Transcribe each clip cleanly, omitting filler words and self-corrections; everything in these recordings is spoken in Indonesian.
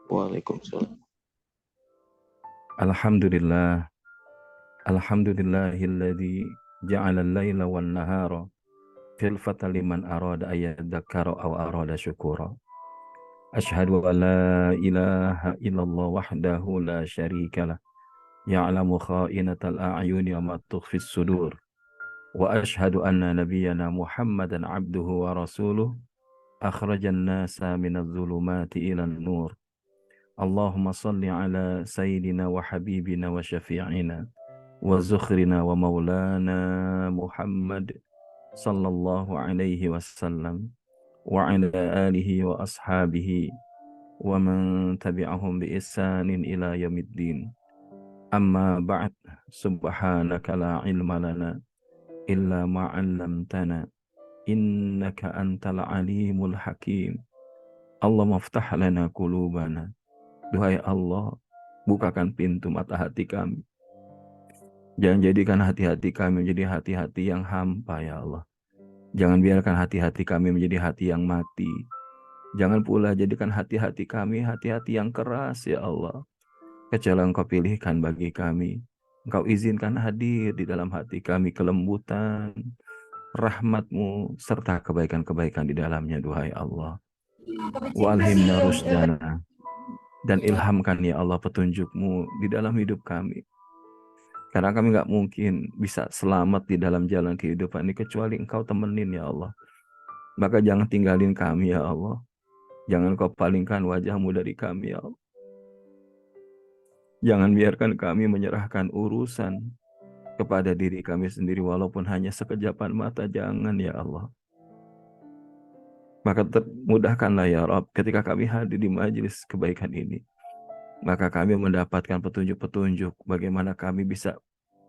Waalaikumsalam. Alhamdulillah, alhamdulillahilladzi ja'ala al-laila wan nahara khilfatan liman arada ayyadzakkara aw arada syukura. Asyhadu an la ilaha illallah wahdahu la syarika lah, ya'lamu kha'inatal a'yuni wa ma tukhfis sudur. Wa asyhadu anna nabiyyana Muhammadan abduhu wa rasuluh akhrajan nasa minadh dhulumati ilan nur. Allahumma salli ala sayyidina wa habibina wa syafi'ina wa zukhrina wa maulana Muhammad sallallahu alaihi wasallam wa ala alihi wa ashabihi wa man tabi'ahum bi ihsanin ila yaumiddin. Amma ba'd, subhanaka la ilma lana illa ma 'allamtana innaka antal alimul hakim. Allahumma iftah lana qulubana. Duhai Allah, bukakan pintu mata hati kami. Jangan jadikan hati-hati kami menjadi hati-hati yang hampa, ya Allah. Jangan biarkan hati-hati kami menjadi hati yang mati. Jangan pula jadikan hati-hati kami hati-hati yang keras, ya Allah. Kecuali Engkau pilihkan bagi kami. Engkau izinkan hadir di dalam hati kami kelembutan, rahmat-Mu, serta kebaikan-kebaikan di dalamnya, duhai Allah. Walhimna rusdana. Dan ilhamkan ya Allah petunjuk-Mu di dalam hidup kami. Karena kami gak mungkin bisa selamat di dalam jalan kehidupan ini kecuali Engkau temenin ya Allah. Maka jangan tinggalin kami ya Allah. Jangan Kau palingkan wajah-Mu dari kami ya Allah. Jangan biarkan kami menyerahkan urusan kepada diri kami sendiri walaupun hanya sekejapan mata. Jangan ya Allah. Maka mudahkanlah ya Rabb ketika kami hadir di majelis kebaikan ini. Maka kami mendapatkan petunjuk-petunjuk bagaimana kami bisa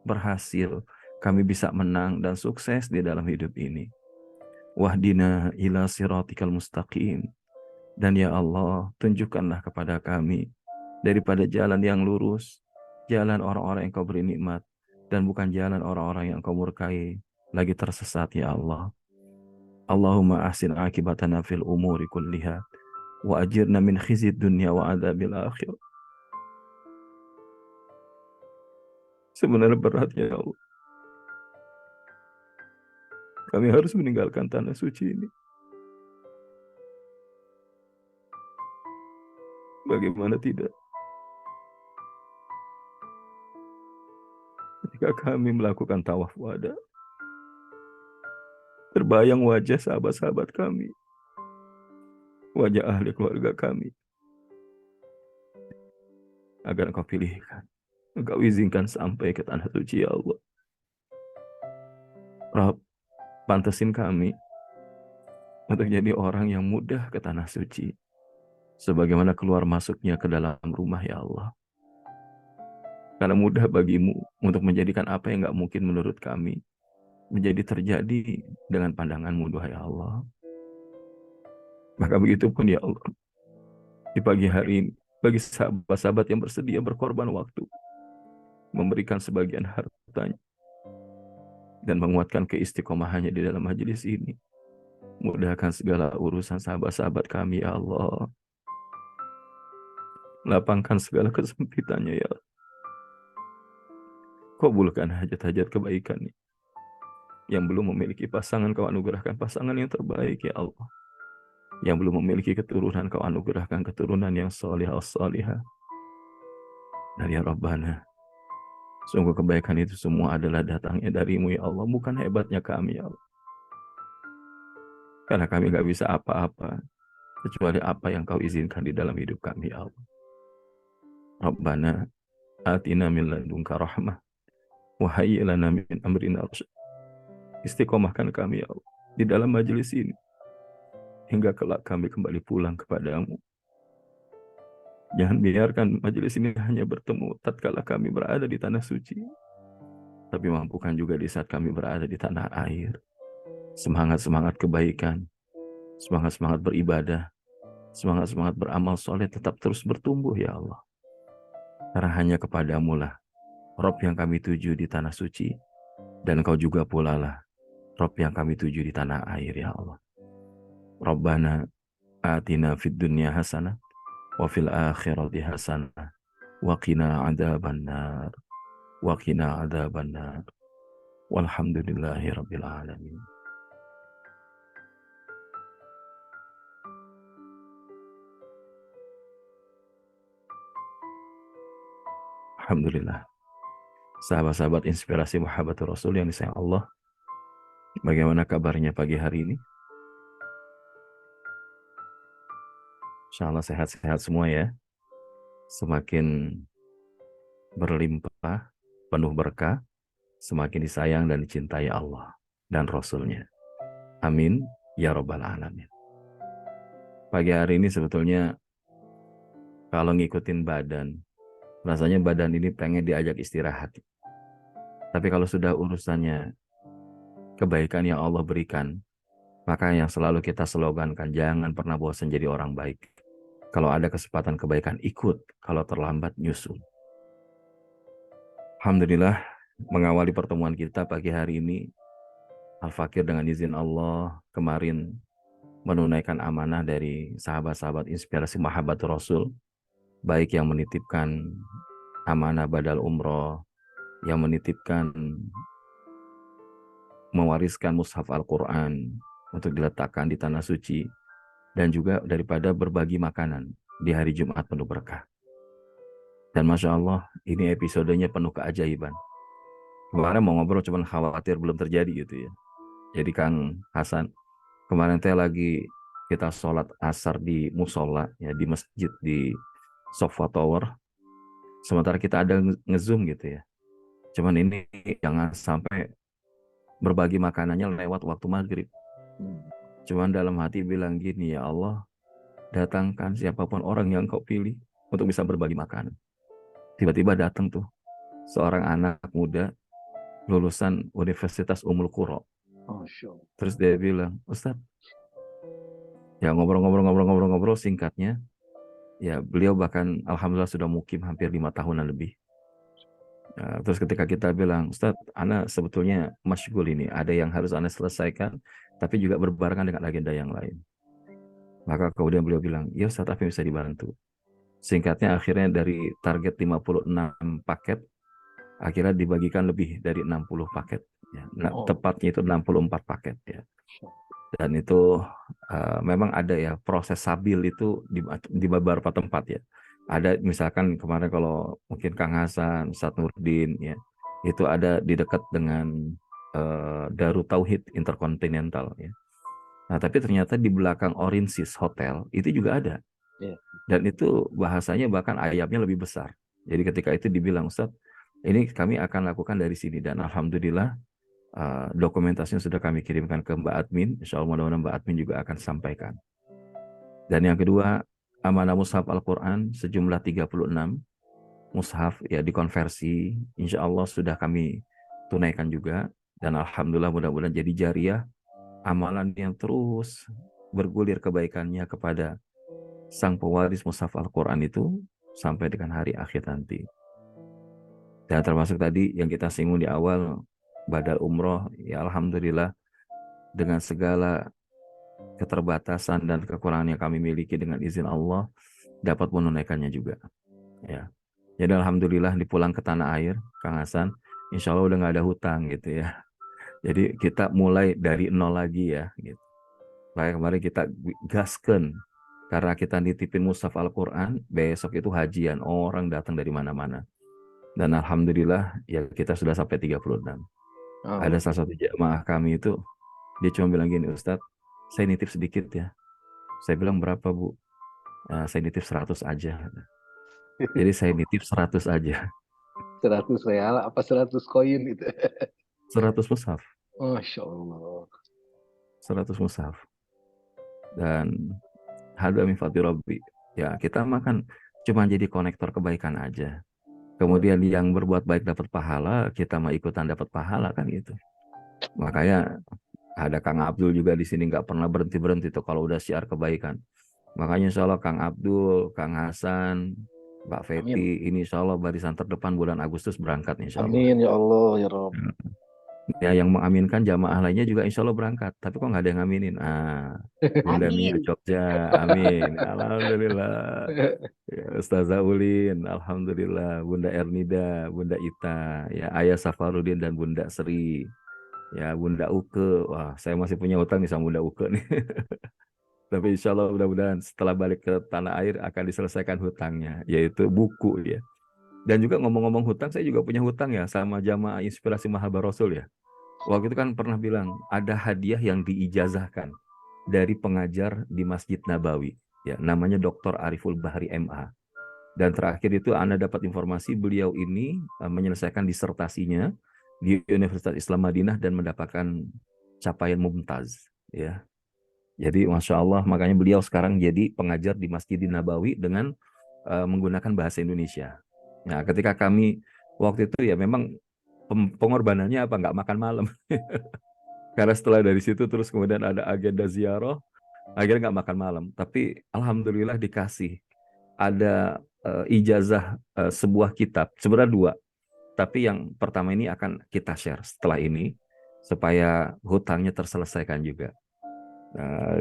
berhasil, kami bisa menang dan sukses di dalam hidup ini. Wahdina ila siratikal mustaqim. Dan ya Allah, tunjukkanlah kepada kami daripada jalan yang lurus, jalan orang-orang yang Kau beri nikmat, dan bukan jalan orang-orang yang Kau murkai, lagi tersesat ya Allah. Allahumma ahsin akibatana fil umuri kulliha, wa ajirna min khizyid dunya wa adzabil akhirah. Sebenarnya beratnya ya Allah. Kami harus meninggalkan tanah suci ini. Bagaimana tidak? Ketika kami melakukan tawaf wada, terbayang wajah sahabat-sahabat kami, wajah ahli keluarga kami. Agar Engkau pilihkan, Engkau izinkan sampai ke tanah suci ya Allah. Rabb, pantesin kami untuk jadi orang yang mudah ke tanah suci, sebagaimana keluar masuknya ke dalam rumah ya Allah. Karena mudah bagimu untuk menjadikan apa yang gak mungkin menurut kami menjadi terjadi dengan pandangan-Mu, duhai Allah. Maka begitu pun ya Allah, di pagi hari ini, bagi sahabat-sahabat yang bersedia berkorban waktu, memberikan sebagian hartanya, dan menguatkan keistiqomahannya di dalam majelis ini, mudahkan segala urusan sahabat-sahabat kami ya Allah. Lapangkan segala kesempitannya ya Allah. Kabulkan hajat-hajat kebaikannya. Yang belum memiliki pasangan, Kau anugerahkan pasangan yang terbaik ya Allah. Yang belum memiliki keturunan, Kau anugerahkan keturunan yang salihah. Dan ya Rabbana, sungguh kebaikan itu semua adalah datangnya dari-Mu ya Allah, bukan hebatnya kami ya Allah. Karena kami gak bisa apa-apa kecuali apa yang Kau izinkan di dalam hidup kami ya Allah. Rabbana atina min ladunka rahmah wa hayyi lana min amrina rasyad. Istiqomahkan kami ya Allah di dalam majelis ini hingga kelak kami kembali pulang kepadamu. Jangan biarkan majelis ini hanya bertemu tatkala kami berada di tanah suci, tapi mampukan juga di saat kami berada di tanah air. Semangat-semangat kebaikan, semangat-semangat beribadah, semangat-semangat beramal soleh tetap terus bertumbuh ya Allah. Karena hanya kepadamu lah Rabb yang kami tuju di tanah suci, dan Kau juga pula lah Rabb yang kami tuju di tanah air ya Allah. Rabbana atina fid dunya hasanah wa fil akhirati hasanah wa qina adzabannar wa qina adzabannar walhamdulillahi rabbil alamin. Alhamdulillah. Sahabat-sahabat inspirasi Muhammadur Rasul yang disayang Allah, bagaimana kabarnya pagi hari ini? Insyaallah sehat-sehat semua ya. Semakin berlimpah, penuh berkah, semakin disayang dan dicintai Allah dan Rasulnya. Amin ya rabbal alamin. Pagi hari ini sebetulnya kalau ngikutin badan, rasanya badan ini pengen diajak istirahat. Tapi kalau sudah urusannya kebaikan yang Allah berikan, maka yang selalu kita slogankan, jangan pernah bosan jadi orang baik. Kalau ada kesempatan kebaikan, ikut. Kalau terlambat, nyusul. Alhamdulillah, mengawali pertemuan kita pagi hari ini, Al-Fakir dengan izin Allah kemarin menunaikan amanah dari sahabat-sahabat inspirasi Mahabbatur Rasul, baik yang menitipkan amanah badal umroh, yang menitipkan mewariskan mushaf Al-Quran untuk diletakkan di tanah suci, dan juga daripada berbagi makanan di hari Jumat penuh berkah. Dan Masya Allah, ini episodenya penuh keajaiban. Kemarin mau ngobrol cuman khawatir belum terjadi gitu ya. Jadi Kang Hasan, kemarin teh lagi kita sholat asar di musola, ya, di masjid di Sofa Tower. Sementara kita ada nge-zoom gitu ya. Cuman ini jangan sampai berbagi makanannya lewat waktu maghrib. Cuman dalam hati bilang gini, ya Allah, datangkan siapapun orang yang kau pilih untuk bisa berbagi makanan. Tiba-tiba datang tuh seorang anak muda lulusan Universitas Ummul Qura. Terus dia bilang, Ustaz, ya ngobrol-ngobrol singkatnya, ya beliau bahkan alhamdulillah sudah mukim hampir 5 tahunan lebih. Terus ketika kita bilang, Ustaz, Ana sebetulnya masyghul ini, ada yang harus Ana selesaikan, tapi juga berbarengan dengan agenda yang lain. Maka kemudian beliau bilang, ya Ustaz, apa yang bisa dibantu? Singkatnya akhirnya dari target 56 paket, akhirnya dibagikan lebih dari 60 paket. Ya. Nah, tepatnya itu 64 paket. Ya. Dan itu memang ada ya proses sabil itu di beberapa tempat ya. Ada misalkan kemarin kalau mungkin Kang Hasan, Ustaz Nurdin ya, itu ada di dekat dengan Darut Tauhid Interkontinental ya. Nah, tapi ternyata di belakang Orinsis Hotel itu juga ada. Dan itu bahasanya bahkan ayamnya lebih besar. Jadi ketika itu dibilang, Ustaz, ini kami akan lakukan dari sini. Dan alhamdulillah dokumentasinya sudah kami kirimkan ke Mbak Admin. Insya Allah mudah-mudahan Mbak Admin juga akan sampaikan. Dan yang kedua, amanah mushaf Al-Quran sejumlah 36 mushaf ya dikonversi. Insya Allah sudah kami tunaikan juga. Dan alhamdulillah mudah-mudahan jadi jariah, amalan yang terus bergulir kebaikannya kepada sang pewaris mushaf Al-Quran itu sampai dengan hari akhir nanti. Dan termasuk tadi yang kita singgung di awal, badal umroh, ya alhamdulillah dengan segala keterbatasan dan kekurangan yang kami miliki dengan izin Allah dapat menunaikannya juga. Ya, jadi alhamdulillah dipulang ke tanah air, Kang Hasan, insya Allah udah nggak ada hutang gitu ya. Jadi kita mulai dari nol lagi ya. Gitu. Kayak kemarin kita gaskan karena kita nitipin mushaf Al-Quran, besok itu hajian, orang datang dari mana-mana. Dan alhamdulillah ya kita sudah sampai 36. Ada salah satu jamaah kami itu, dia cuma bilang gini, Ustadz, saya nitip sedikit ya. Saya bilang berapa Bu? Saya nitip 100 aja. Jadi saya nitip 100 aja. 100 real apa 100 koin itu? 100 mushaf. Masya Allah. 100 mushaf. Dan hada min fadli Rabbi. Ya kita makan cuma jadi konektor kebaikan aja. Kemudian yang berbuat baik dapat pahala, kita mau ikutan dapat pahala kan gitu. Makanya ada Kang Abdul juga di sini nggak pernah berhenti tuh kalau udah syiar kebaikan. Makanya insya Allah Kang Abdul, Kang Hasan, Mbak Feti, ini insya Allah barisan terdepan bulan Agustus berangkat insya Allah. Amin ya Allah ya Rabb. Ya, yang mengaminkan jamaah lainnya juga insya Allah berangkat. Tapi kok nggak ada yang ngaminin? Bunda Mia Amin. Jogja, amin. Alhamdulillah. Ya, Ustazah Ulin, Alhamdulillah. Bunda Ernida, Bunda Ita, ya Ayah Safarudin dan Bunda Sri, ya Bunda Uke. Wah, saya masih punya utang nih sama Bunda Uke nih. Tapi insya Allah mudah-mudahan setelah balik ke tanah air akan diselesaikan hutangnya, yaitu buku ya. Dan juga ngomong-ngomong hutang, saya juga punya hutang ya sama jamaah Inspirasi Mahabar Rasul ya. Waktu itu kan pernah bilang ada hadiah yang diijazahkan dari pengajar di Masjid Nabawi, ya namanya Dr. Ariful Bahri MA. Dan terakhir itu Anda dapat informasi beliau ini menyelesaikan disertasinya di Universitas Islam Madinah dan mendapatkan capaian mumtaz, ya. Jadi Masya Allah, makanya beliau sekarang jadi pengajar di Masjid Nabawi dengan menggunakan bahasa Indonesia. Nah, ketika kami waktu itu ya memang pengorbanannya apa, nggak makan malam. Karena setelah dari situ terus kemudian ada agenda ziarah, akhirnya nggak makan malam. Tapi alhamdulillah dikasih ada ijazah sebuah kitab, sebenarnya dua. Tapi yang pertama ini akan kita share setelah ini supaya hutangnya terselesaikan juga.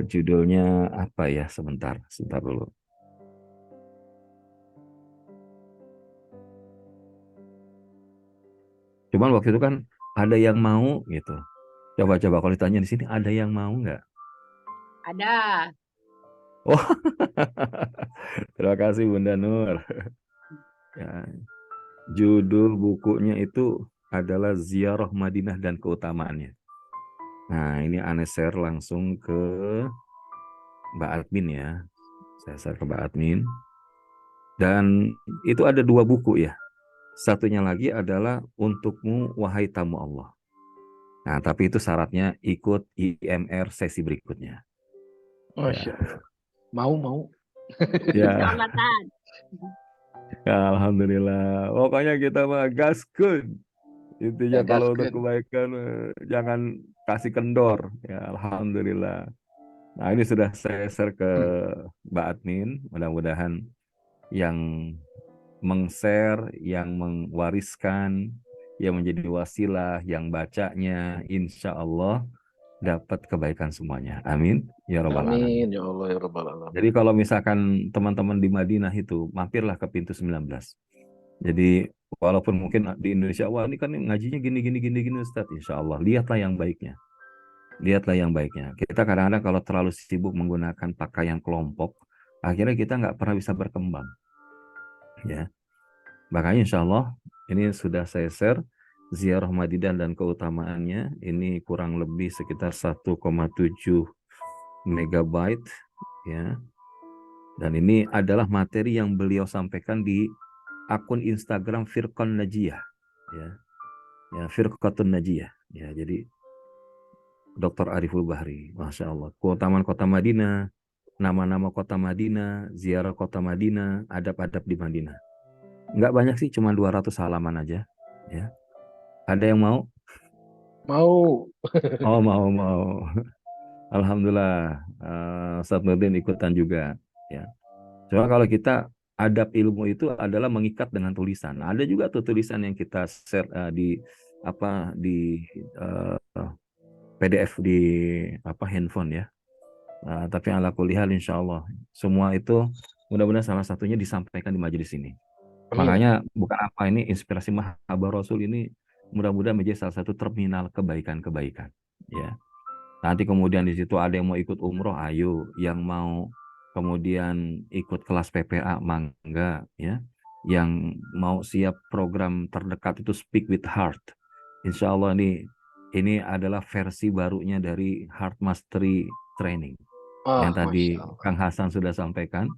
Judulnya apa ya? Sebentar dulu. Cuman waktu itu kan ada yang mau gitu. Coba-coba kalau ditanya di sini ada yang mau nggak? Ada. Oh, terima kasih Bunda Nur. Ya, judul bukunya itu adalah Ziarah Madinah dan Keutamaannya. Nah, ini Ane share langsung ke Mbak Admin ya. Saya share ke Mbak Admin. Dan itu ada dua buku ya. Satunya lagi adalah Untukmu Wahai Tamu Allah. Nah, tapi itu syaratnya ikut IMR sesi berikutnya. Masya Ya, Allah. Mau. ya, Insya Tan. alhamdulillah. Pokoknya kita mah gaskun. Intinya kalau untuk Gagaskan. kebaikan jangan kasih kendor. Ya, alhamdulillah. Nah, ini sudah saya share ke Mbak Admin. Mudah-mudahan yang meng-share, yang mewariskan, yang menjadi wasilah, yang bacanya, insya Allah dapat kebaikan semuanya. Amin. Ya Rabbal Alamin. Amin ya Allah ya Rabbal Jadi Alamin. kalau misalkan teman-teman di Madinah itu, mampirlah ke pintu 19. Jadi walaupun mungkin di Indonesia, wah ini kan ngajinya gini Ustaz. Insya Allah, lihatlah yang baiknya. Lihatlah yang baiknya. Kita kadang-kadang kalau terlalu sibuk menggunakan pakaian kelompok, akhirnya kita nggak pernah bisa berkembang. Ya, makanya insya Allah ini sudah saya share ziarah Madinah dan keutamaannya. Ini kurang lebih sekitar 1,7 megabyte, ya. Dan ini adalah materi yang beliau sampaikan di akun Instagram Firqon Najiyah, ya. Ya, Firqatun Najiyah. Ya, jadi Dr. Ariful Bahri, Masya Allah. Keutamaan kota Madinah, nama-nama kota Madinah, ziarah kota Madinah, adab-adab di Madinah. Nggak banyak sih, cuma 200 halaman aja. Ya. Ada yang mau? Mau. Oh, mau. Alhamdulillah, Ustaz Nurdin ikutan juga. Ya. Cuma kalau kita adab ilmu itu adalah mengikat dengan tulisan. Ada juga tuh tulisan yang kita share di PDF di handphone ya. Tapi ala kulihal insya Allah semua itu mudah-mudahan salah satunya disampaikan di majelis ini. Amin. Makanya bukan apa ini Inspirasi Mahabar Rasul ini mudah-mudahan menjadi salah satu terminal kebaikan-kebaikan. Ya. Nanti kemudian di situ ada yang mau ikut umroh, ayo. Yang mau kemudian ikut kelas PPA, mangga. Ya. Yang mau siap program terdekat itu Speak with Heart. Insya Allah ini adalah versi barunya dari Heart Mastery Training. Yang tadi Masya Allah. Kang Hasan sudah sampaikan.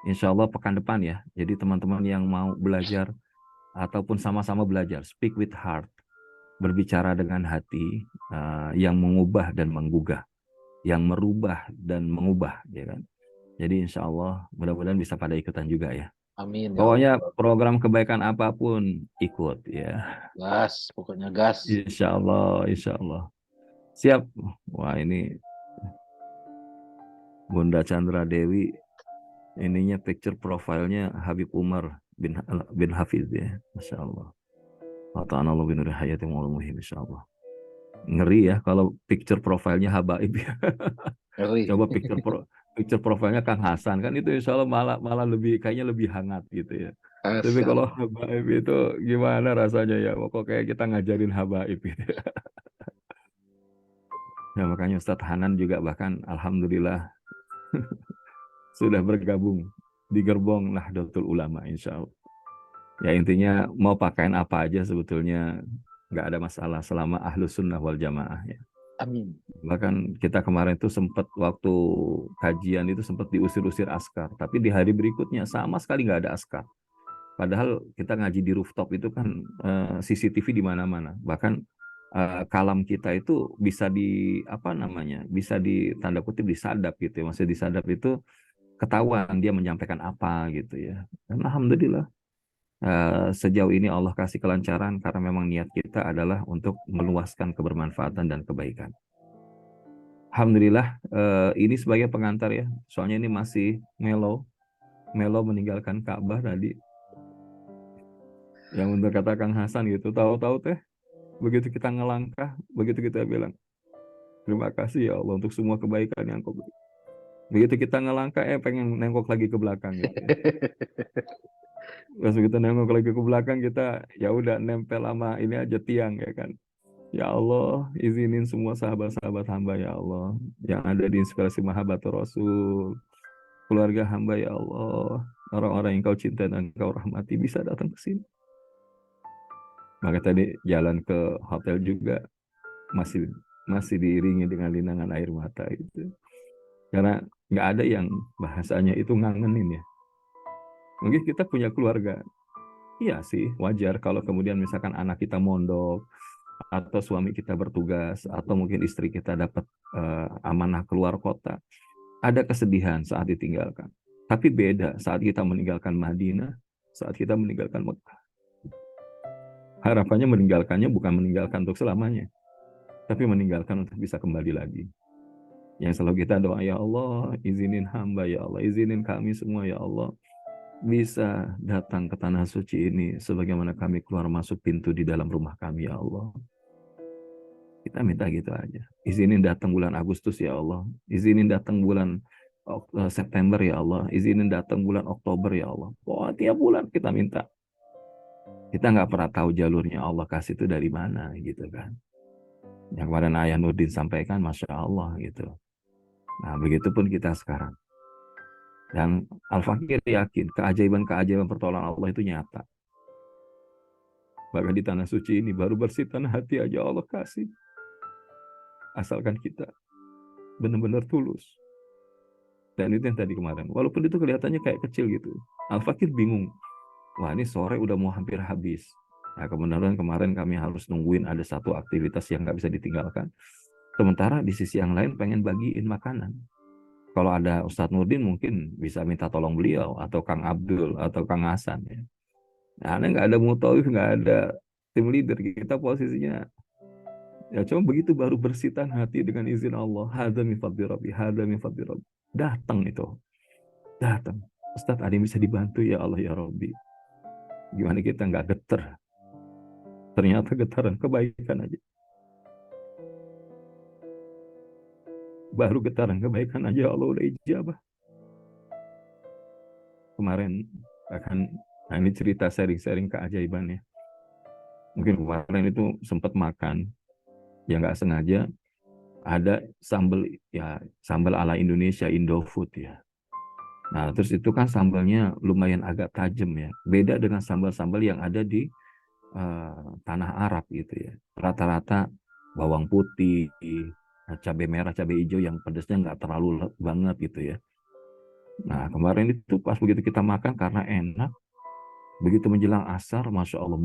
Insya Allah pekan depan ya. Jadi teman-teman yang mau belajar ataupun sama-sama belajar, Speak with Heart. Berbicara dengan hati yang mengubah dan menggugah, yang merubah dan mengubah, ya kan. Jadi insya Allah mudah-mudahan bisa pada ikutan juga ya. Amin ya Allah. Pokoknya program kebaikan apapun ikut ya. Gas, pokoknya gas. Insya Allah, insya Allah. Siap. Wah ini Bunda Chandra Dewi, ininya picture profilnya Habib Umar bin Hafiz ya, Masya Allah. Wa ta'ala bin hayati mu'alumuhim insya Allah. Ngeri ya kalau picture profilnya Habaib ya. Ngeri. Coba picture profilnya Kang Hasan kan itu insya Allah malah malah lebih kayaknya lebih hangat gitu ya. Tapi Asal. kalau Habaib itu gimana rasanya ya? Kok kayak kita ngajarin Habaib gitu. Ya makanya Ustadz Hanan juga bahkan alhamdulillah sudah bergabung di gerbong Nahdlatul Ulama insya Allah. Ya intinya mau pakaian apa aja sebetulnya nggak ada masalah selama ahlus sunnah wal jamaah ya. Amin. Bahkan kita kemarin itu sempat waktu kajian itu sempat diusir-usir askar, tapi di hari berikutnya sama sekali nggak ada askar. Padahal kita ngaji di rooftop itu kan CCTV di mana-mana. Bahkan kalam kita itu bisa di apa namanya, bisa di tanda kutip disadap gitu ya. Maksudnya disadap itu ketahuan dia menyampaikan apa gitu ya. Dan alhamdulillah sejauh ini Allah kasih kelancaran karena memang niat kita adalah untuk meluaskan kebermanfaatan dan kebaikan. Alhamdulillah ini sebagai pengantar ya. Soalnya ini masih Melo meninggalkan Ka'bah tadi. Yang untuk kata Kang Hasan gitu, tahu-tahu teh begitu kita ngelangkah, begitu kita bilang terima kasih ya Allah untuk semua kebaikan yang kau beri. Begitu kita ngelangkah pengen nengok lagi ke belakang gitu ya. Pas kita nengok lagi ke belakang kita ya udah nempel sama ini aja tiang ya kan. Ya Allah, izinin semua sahabat-sahabat hamba ya Allah yang ada di Inspirasi Mahabbatur Rasul, keluarga hamba ya Allah, orang-orang yang kau cinta dan kau rahmati bisa datang ke sini. Maka tadi jalan ke hotel juga masih masih diiringi dengan linangan air mata itu. Karena nggak ada yang bahasanya itu ngangenin ya. Mungkin kita punya keluarga. Iya sih, wajar kalau kemudian misalkan anak kita mondok, atau suami kita bertugas, atau mungkin istri kita dapat amanah keluar kota. Ada kesedihan saat ditinggalkan. Tapi beda saat kita meninggalkan Madinah, saat kita meninggalkan Mekah. Harapannya meninggalkannya bukan meninggalkan untuk selamanya, tapi meninggalkan untuk bisa kembali lagi. Yang selalu kita doa, ya Allah, izinin hamba, ya Allah, izinin kami semua, ya Allah, bisa datang ke tanah suci ini sebagaimana kami keluar masuk pintu di dalam rumah kami, ya Allah. Kita minta gitu aja. Izinin datang bulan Agustus, ya Allah. Izinin datang bulan September, ya Allah. Izinin datang bulan Oktober, ya Allah. Oh, tiap bulan kita minta. Kita nggak pernah tahu jalurnya Allah kasih itu dari mana, gitu kan. Yang kemarin Ayah Nurdin sampaikan, Masya Allah, gitu. Nah, begitupun kita sekarang. Dan Al-Fakir yakin, keajaiban-keajaiban pertolongan Allah itu nyata. Bahkan di tanah suci ini, baru bersih tanah hati aja Allah kasih. Asalkan kita benar-benar tulus. Dan itu yang tadi kemarin. Walaupun itu kelihatannya kayak kecil gitu. Al-Fakir bingung. Wah, ini sore udah mau hampir habis. Nah, kebenaran kemarin kami harus nungguin ada satu aktivitas yang nggak bisa ditinggalkan. Sementara di sisi yang lain pengen bagiin makanan. Kalau ada Ustadz Nurdin mungkin bisa minta tolong beliau. Atau Kang Abdul, atau Kang Hasan. Ya. Nah, nggak ada mutawif, nggak ada tim leader. Kita posisinya ya cuma begitu baru bersihkan hati dengan izin Allah. Hadza min fadli rabbi, hadza min fadli rabbi. Datang itu. Datang. Ustadz ada yang bisa dibantu ya Allah ya Rabbi. Gimana kita nggak getar? Ternyata getaran kebaikan aja. Baru getaran kebaikan aja Allah udah ijabah. Kemarin akan nah ini cerita sharing-sharing keajaiban ya. Mungkin kemarin itu sempat makan ya nggak sengaja ada sambal ya sambal ala Indonesia Indofood ya. Nah terus itu kan sambalnya lumayan agak tajam ya. Beda dengan sambal-sambal yang ada di tanah Arab gitu ya. Rata-rata bawang putih, cabai merah, cabai hijau yang pedasnya nggak terlalu banget gitu ya. Nah kemarin itu pas begitu kita makan karena enak, begitu menjelang asar, Masya Allah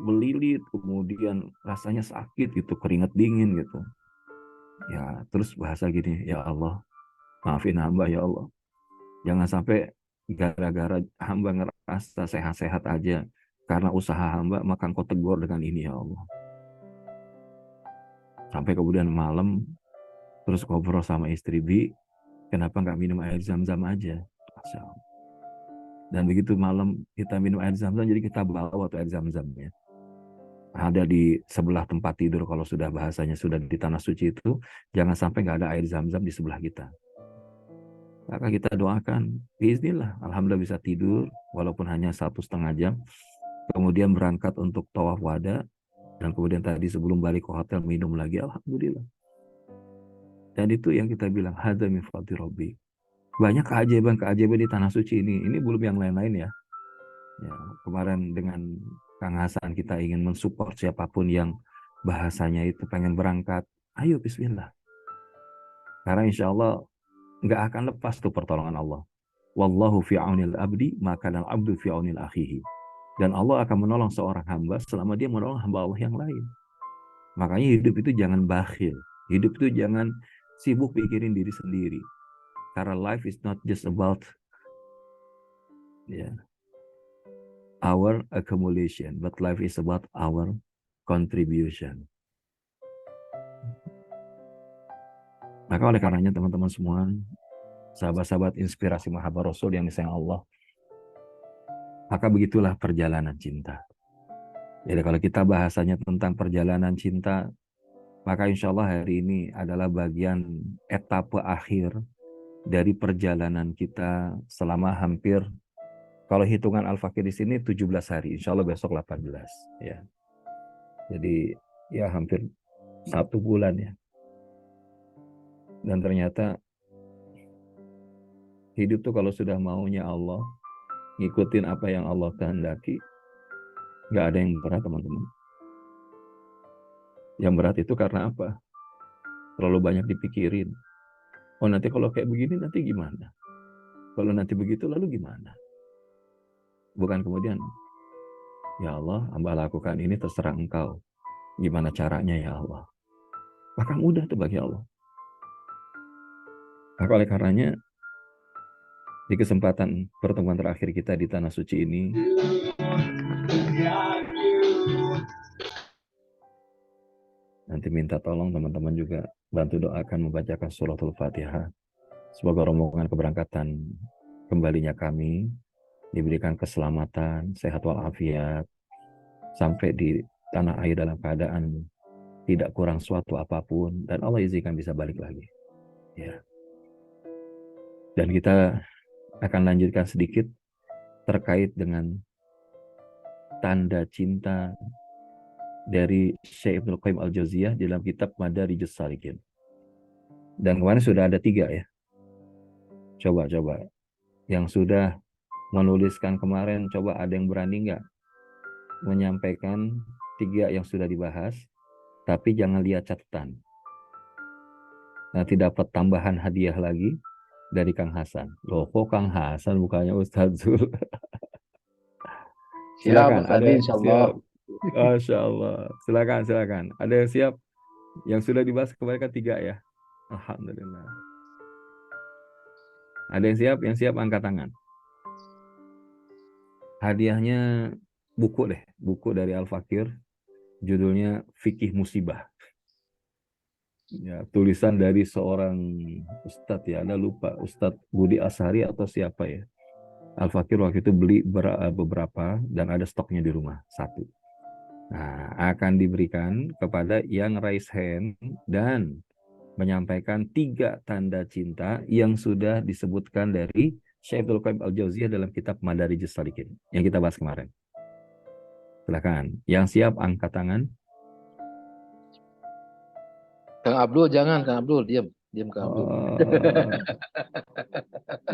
melilit, kemudian rasanya sakit gitu, keringat dingin gitu. Ya terus bahasa gini, ya Allah, maafin hamba ya Allah. Jangan sampai gara-gara hamba ngerasa sehat-sehat aja, karena usaha hamba, maka engkau tegur dengan ini ya Allah. Sampai kemudian malam, terus ngobrol sama istri, Bi, kenapa nggak minum air zam-zam aja? Masya Allah. Dan begitu malam kita minum air zam-zam, jadi kita bawa tuh air zam-zam ya. ada di sebelah tempat tidur, kalau sudah bahasanya sudah di tanah suci itu, jangan sampai nggak ada air zam-zam di sebelah kita. Maka kita doakan, bismillah, alhamdulillah bisa tidur, walaupun hanya 1,5 jam, kemudian berangkat untuk tawaf wada, dan kemudian tadi sebelum balik ke hotel minum lagi, alhamdulillah. Dan itu yang kita bilang, hadza min fadli rabbi. Banyak keajaiban-keajaiban di tanah suci ini. Ini belum yang lain-lain ya. Ya, kemarin dengan Kang Hasan kita ingin mensupport siapapun yang bahasanya itu pengen berangkat. Ayo bismillah. Karena insya Allah nggak akan lepas tuh pertolongan Allah. Wallahu fi aunil abdi, maka al abdu fi aunil akhihi. Dan Allah akan menolong seorang hamba selama dia menolong hamba Allah yang lain. Makanya hidup itu jangan bakhil. Hidup itu jangan sibuk pikirin diri sendiri. Karena life is not just about our accumulation, but life is about our contribution. Maka oleh karenanya teman-teman semua, sahabat-sahabat inspirasi Mahabar Rasul yang disayang Allah, maka begitulah perjalanan cinta. Jadi kalau kita bahasanya tentang perjalanan cinta, maka insya Allah hari ini adalah bagian etapa akhir dari perjalanan kita selama hampir, kalau hitungan Al-Fakir di sini 17 hari, insya Allah besok 18 ya. Jadi ya hampir 1 bulan ya. Dan ternyata hidup tuh kalau sudah maunya Allah, ngikutin apa yang Allah kehendaki, nggak ada yang berat teman-teman. Yang berat itu karena apa? Terlalu banyak dipikirin. Oh nanti kalau kayak begini nanti gimana? Kalau nanti begitu lalu gimana? Bukan kemudian, ya Allah, hamba lakukan ini terserah engkau. Gimana caranya ya Allah? Maka mudah tuh bagi Allah. Maka oleh karenanya, di kesempatan pertemuan terakhir kita di Tanah Suci ini, nanti minta tolong teman-teman juga bantu doakan membacakan suratul Fatihah. Semoga rombongan keberangkatan kembalinya kami diberikan keselamatan, sehat walafiat, sampai di tanah air dalam keadaan tidak kurang suatu apapun, dan Allah izinkan bisa balik lagi. Ya. Dan kita akan lanjutkan sedikit terkait dengan tanda cinta dari Syekh Ibnu Qayyim Al-Jauziyah dalam kitab Madarijus Salikin. Dan kemarin sudah ada 3 ya. Coba yang sudah menuliskan kemarin, coba ada yang berani nggak menyampaikan 3 yang sudah dibahas, tapi jangan lihat catatan. Nanti dapat tambahan hadiah lagi dari Kang Hasan. Loh, kok Kang Hasan bukannya Ustadz Zul? Silakan, Siap, ada insyaallah. siap. Masya Allah. Silakan. Ada yang siap? Yang sudah dibahas kemarin kan 3 ya. Alhamdulillah. Ada yang siap? Yang siap angkat tangan. Hadiahnya buku deh, buku dari Al-Fakir, judulnya Fikih Musibah. Ya, tulisan dari seorang ustadz ya, ada lupa, Ustadz Budi Ashari atau siapa ya. Al-Fakir waktu itu beli beberapa dan ada stoknya di rumah 1. Nah, akan diberikan kepada yang raise hand dan menyampaikan 3 tanda cinta yang sudah disebutkan dari Syekh Ibnu Qayyim Al-Jauziyah dalam kitab Madarijus Salikin yang kita bahas kemarin. Silakan, yang siap angkat tangan. Kang Abdul jangan, Kang Abdul diam Kang Abdul.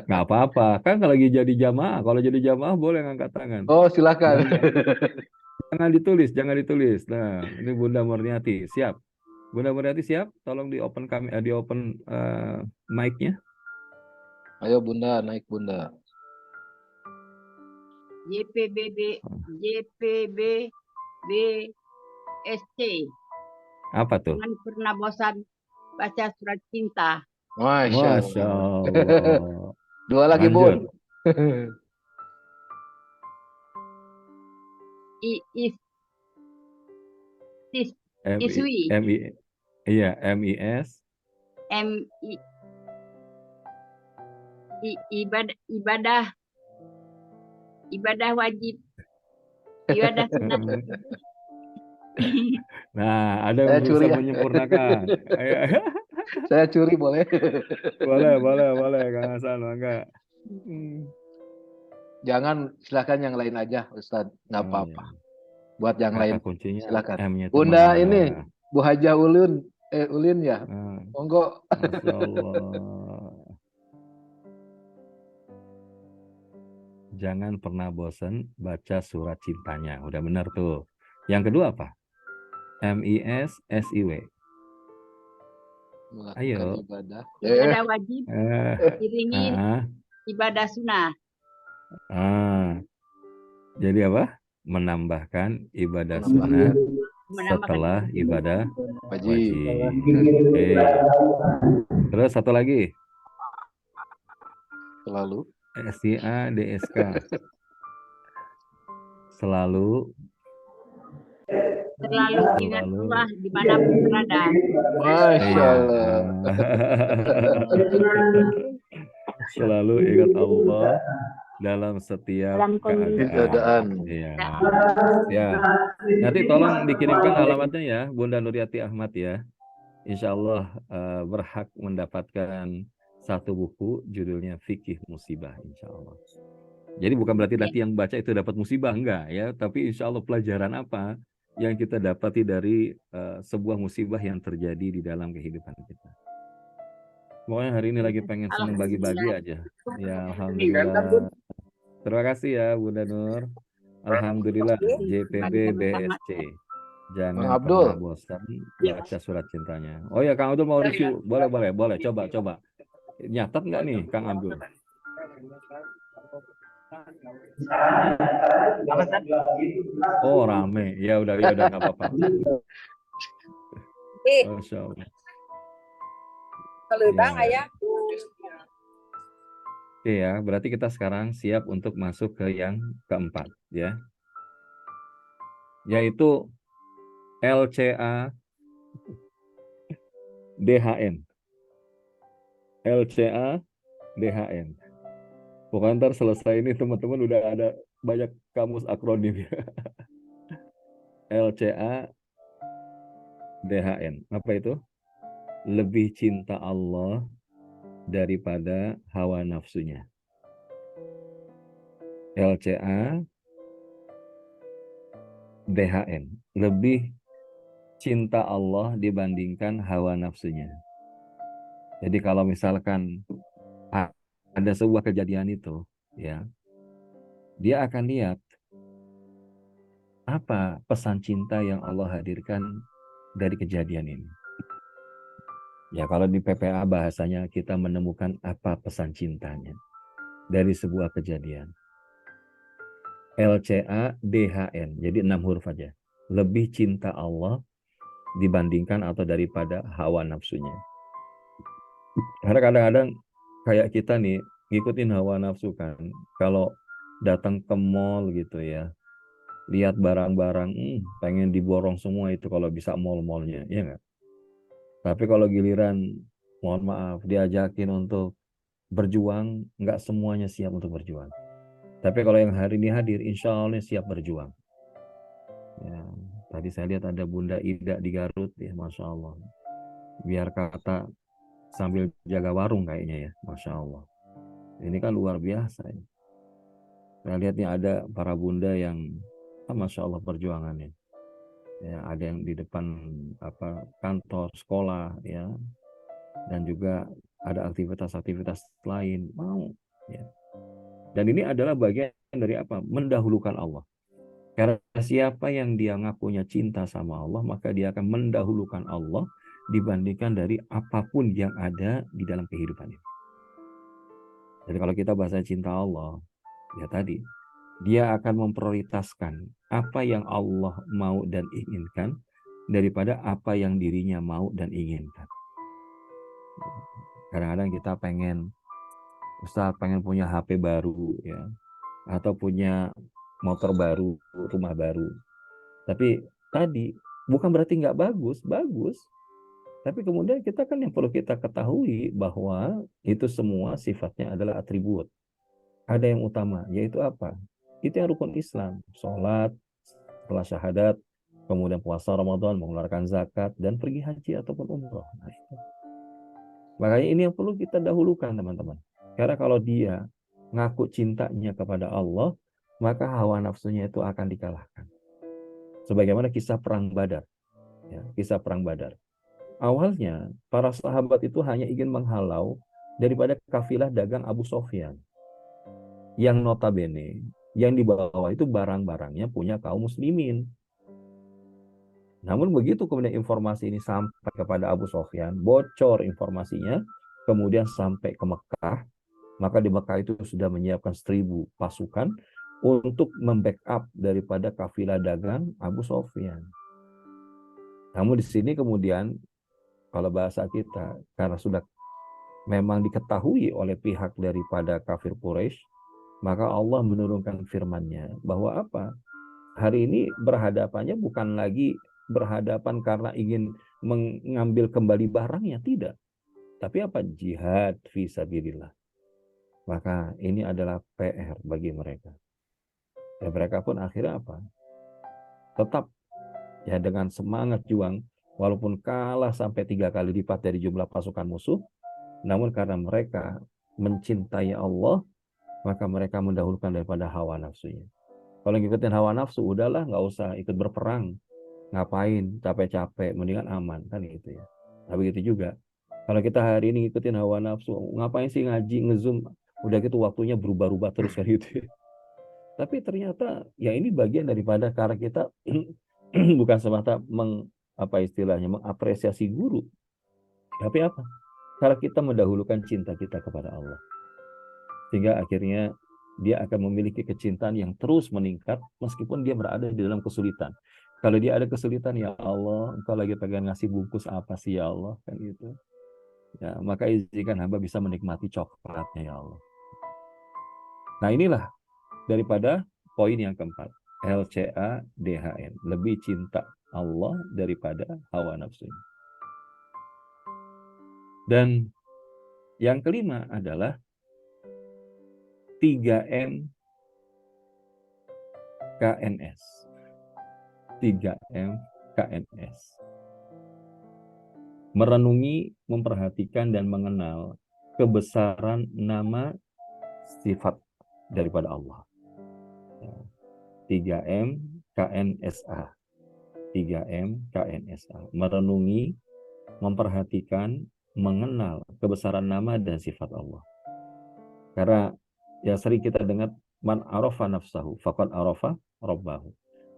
Nggak apa-apa, kan kalau lagi jadi jamaah, kalau jadi jamaah boleh ngangkat tangan. Oh, silakan. Jangan ditulis. Nah, ini Bunda Murniati, siap. Bunda Murniati siap? Tolong di open mic-nya. Ayo Bunda, naik Bunda. JPBSC. Apa tuh? Jangan pernah bosan baca surat cinta. Masya Allah. 2 lagi Bun. Iswi. Iya, MIS. Ibadah wajib. Ibadah sunat. Nah, ada Saya yang curi bisa ya. menyempurnakan. Ayo. Saya curi boleh. Boleh, Kang Hasan, enggak. Jangan, silakan yang lain aja, Ustadz. Nggak Oh iya. apa-apa. Buat yang Kata lain, kuncinya silakan. M-nya itu Bunda menambah. ini, Bu Hajah Ulun, Ulin ya. Nah, Monggo. Masya Allah. Jangan pernah bosan baca surat cintanya. Udah benar tuh. Yang kedua apa? MISSIW. Melakukan Ayo. ibadah. Ibadah wajib Eh, iringi ah, ibadah sunnah. ah. Jadi apa? Menambahkan ibadah Menambahkan sunnah Menambahkan setelah ibadah wajib. wajib. Oke. Terus satu lagi. Selalu. SIADSK. Selalu Selalu ingat Selalu. Allah dimanapun berada. Masya Iya. Allah. Selalu ingat Allah dalam setiap Dalam kondisi keadaan. Keadaan. Iya. keadaan. Ya. Nanti tolong dikirimkan alamatnya ya, Bunda Nuriati Ahmad ya. Insya Allah berhak mendapatkan satu buku judulnya Fikih Musibah, insya Allah. Jadi bukan berarti nanti yang baca itu dapat musibah, enggak ya. Tapi insya Allah pelajaran apa yang kita dapati dari sebuah musibah yang terjadi di dalam kehidupan kita. Pokoknya hari ini lagi pengen seneng bagi-bagi aja. Ya Alhamdulillah. Terima kasih ya Bunda Nur. Alhamdulillah JPB BSC. Bang Jangan Abdul. pernah bosan baca surat cintanya. Oh ya Kang Abdul mau review. Boleh. Coba. Nyatat nggak nih Kang Abdul? Oh rame. Ya udah nggak apa-apa. Masya Allah. Ya. Oke ya, berarti kita sekarang siap untuk masuk ke yang keempat ya. Yaitu LCA DHN. LCA DHN. Pokoknya ntar selesai ini teman-teman udah ada banyak kamus akronim ya. LCA DHN. Apa itu? Lebih cinta Allah daripada hawa nafsunya. LCA DHN. Lebih cinta Allah dibandingkan hawa nafsunya. Jadi kalau misalkan ada sebuah kejadian itu, ya, dia akan lihat apa pesan cinta yang Allah hadirkan dari kejadian ini. Ya kalau di PPA bahasanya kita menemukan apa pesan cintanya dari sebuah kejadian. LCA DHN, jadi 6 huruf aja. Lebih cinta Allah dibandingkan atau daripada hawa nafsunya. Karena kadang-kadang kayak kita nih ngikutin hawa nafsu kan. Kalau datang ke mall gitu ya, lihat barang-barang, pengen diborong semua itu kalau bisa mall-mallnya, ya nggak? Tapi kalau giliran, mohon maaf, diajakin untuk berjuang, nggak semuanya siap untuk berjuang. Tapi kalau yang hari ini hadir, insya Allah siap berjuang. Ya, tadi saya lihat ada Bunda Ida di Garut, ya Masya Allah. Biar kata sambil jaga warung kayaknya ya, Masya Allah. Ini kan luar biasa ya. Saya lihatnya ada para bunda yang, Masya Allah perjuangannya. Ya, ada yang di depan kantor sekolah ya, dan juga ada aktivitas-aktivitas lain mau ya. Dan ini adalah bagian dari apa? Mendahulukan Allah. Karena siapa yang dia ngakunya cinta sama Allah, maka dia akan mendahulukan Allah dibandingkan dari apapun yang ada di dalam kehidupan ini. Jadi kalau kita bahasa cinta Allah, ya tadi, dia akan memprioritaskan apa yang Allah mau dan inginkan daripada apa yang dirinya mau dan inginkan. Kadang-kadang kita Ustaz pengen punya HP baru ya, atau punya motor baru, rumah baru. Tapi tadi bukan berarti nggak bagus, bagus. Tapi kemudian kita kan yang perlu kita ketahui bahwa itu semua sifatnya adalah atribut. Ada yang utama, yaitu apa? Itu yang rukun Islam. Sholat, setelah syahadat, kemudian puasa Ramadan, mengeluarkan zakat, dan pergi haji ataupun umroh. Nah, itu. Makanya ini yang perlu kita dahulukan, teman-teman. Karena kalau dia ngaku cintanya kepada Allah, maka hawa nafsunya itu akan dikalahkan. Sebagaimana kisah perang Badar. Ya, kisah perang Badar. Awalnya, para sahabat itu hanya ingin menghalau daripada kafilah dagang Abu Sofyan. Yang notabene, yang dibawa itu barang-barangnya punya kaum muslimin. Namun begitu kemudian informasi ini sampai kepada Abu Sofyan, bocor informasinya, kemudian sampai ke Mekah, maka di Mekah itu sudah menyiapkan 1.000 pasukan untuk membackup daripada kafilah dagang Abu Sofyan. Namun di sini kemudian, kalau bahasa kita, karena sudah memang diketahui oleh pihak daripada kafir Quraisy, maka Allah menurunkan firman-Nya bahwa apa? Hari ini berhadapannya bukan lagi berhadapan karena ingin mengambil kembali barangnya, tidak. Tapi apa? Jihad fisabilillah. Maka ini adalah PR bagi mereka. Dan mereka pun akhirnya apa? Tetap ya dengan semangat juang, walaupun kalah sampai 3 kali lipat dari jumlah pasukan musuh, namun karena mereka mencintai Allah, maka mereka mendahulukan daripada hawa nafsunya. Kalau ngikutin hawa nafsu, udahlah nggak usah ikut berperang. Ngapain capek-capek, mendingan aman, kan gitu ya. Nah begitu juga. Kalau kita hari ini ngikutin hawa nafsu, ngapain sih ngaji, ngezoom, udah gitu waktunya berubah-ubah terus kan gitu ya. Tapi ternyata ya ini bagian daripada cara kita bukan semata mengapresiasi guru. Tapi apa? Cara kita mendahulukan cinta kita kepada Allah. Sehingga akhirnya dia akan memiliki kecintaan yang terus meningkat meskipun dia berada di dalam kesulitan. Kalau dia ada kesulitan, ya Allah, engkau lagi pengen ngasih bungkus apa sih ya Allah, kan gitu. Ya, maka izinkan hamba bisa menikmati coklatnya ya Allah. Nah inilah daripada poin yang keempat, LCADHN, lebih cinta Allah daripada hawa nafsunya. Dan yang kelima adalah 3M KNS. 3M KNS. Merenungi, memperhatikan, dan mengenal kebesaran nama sifat daripada Allah. 3M KNSA. 3M KNSA. Merenungi, memperhatikan, mengenal kebesaran nama dan sifat Allah. Karena ya sering kita dengar, man arafa nafsahu faqad arafa rabbahu.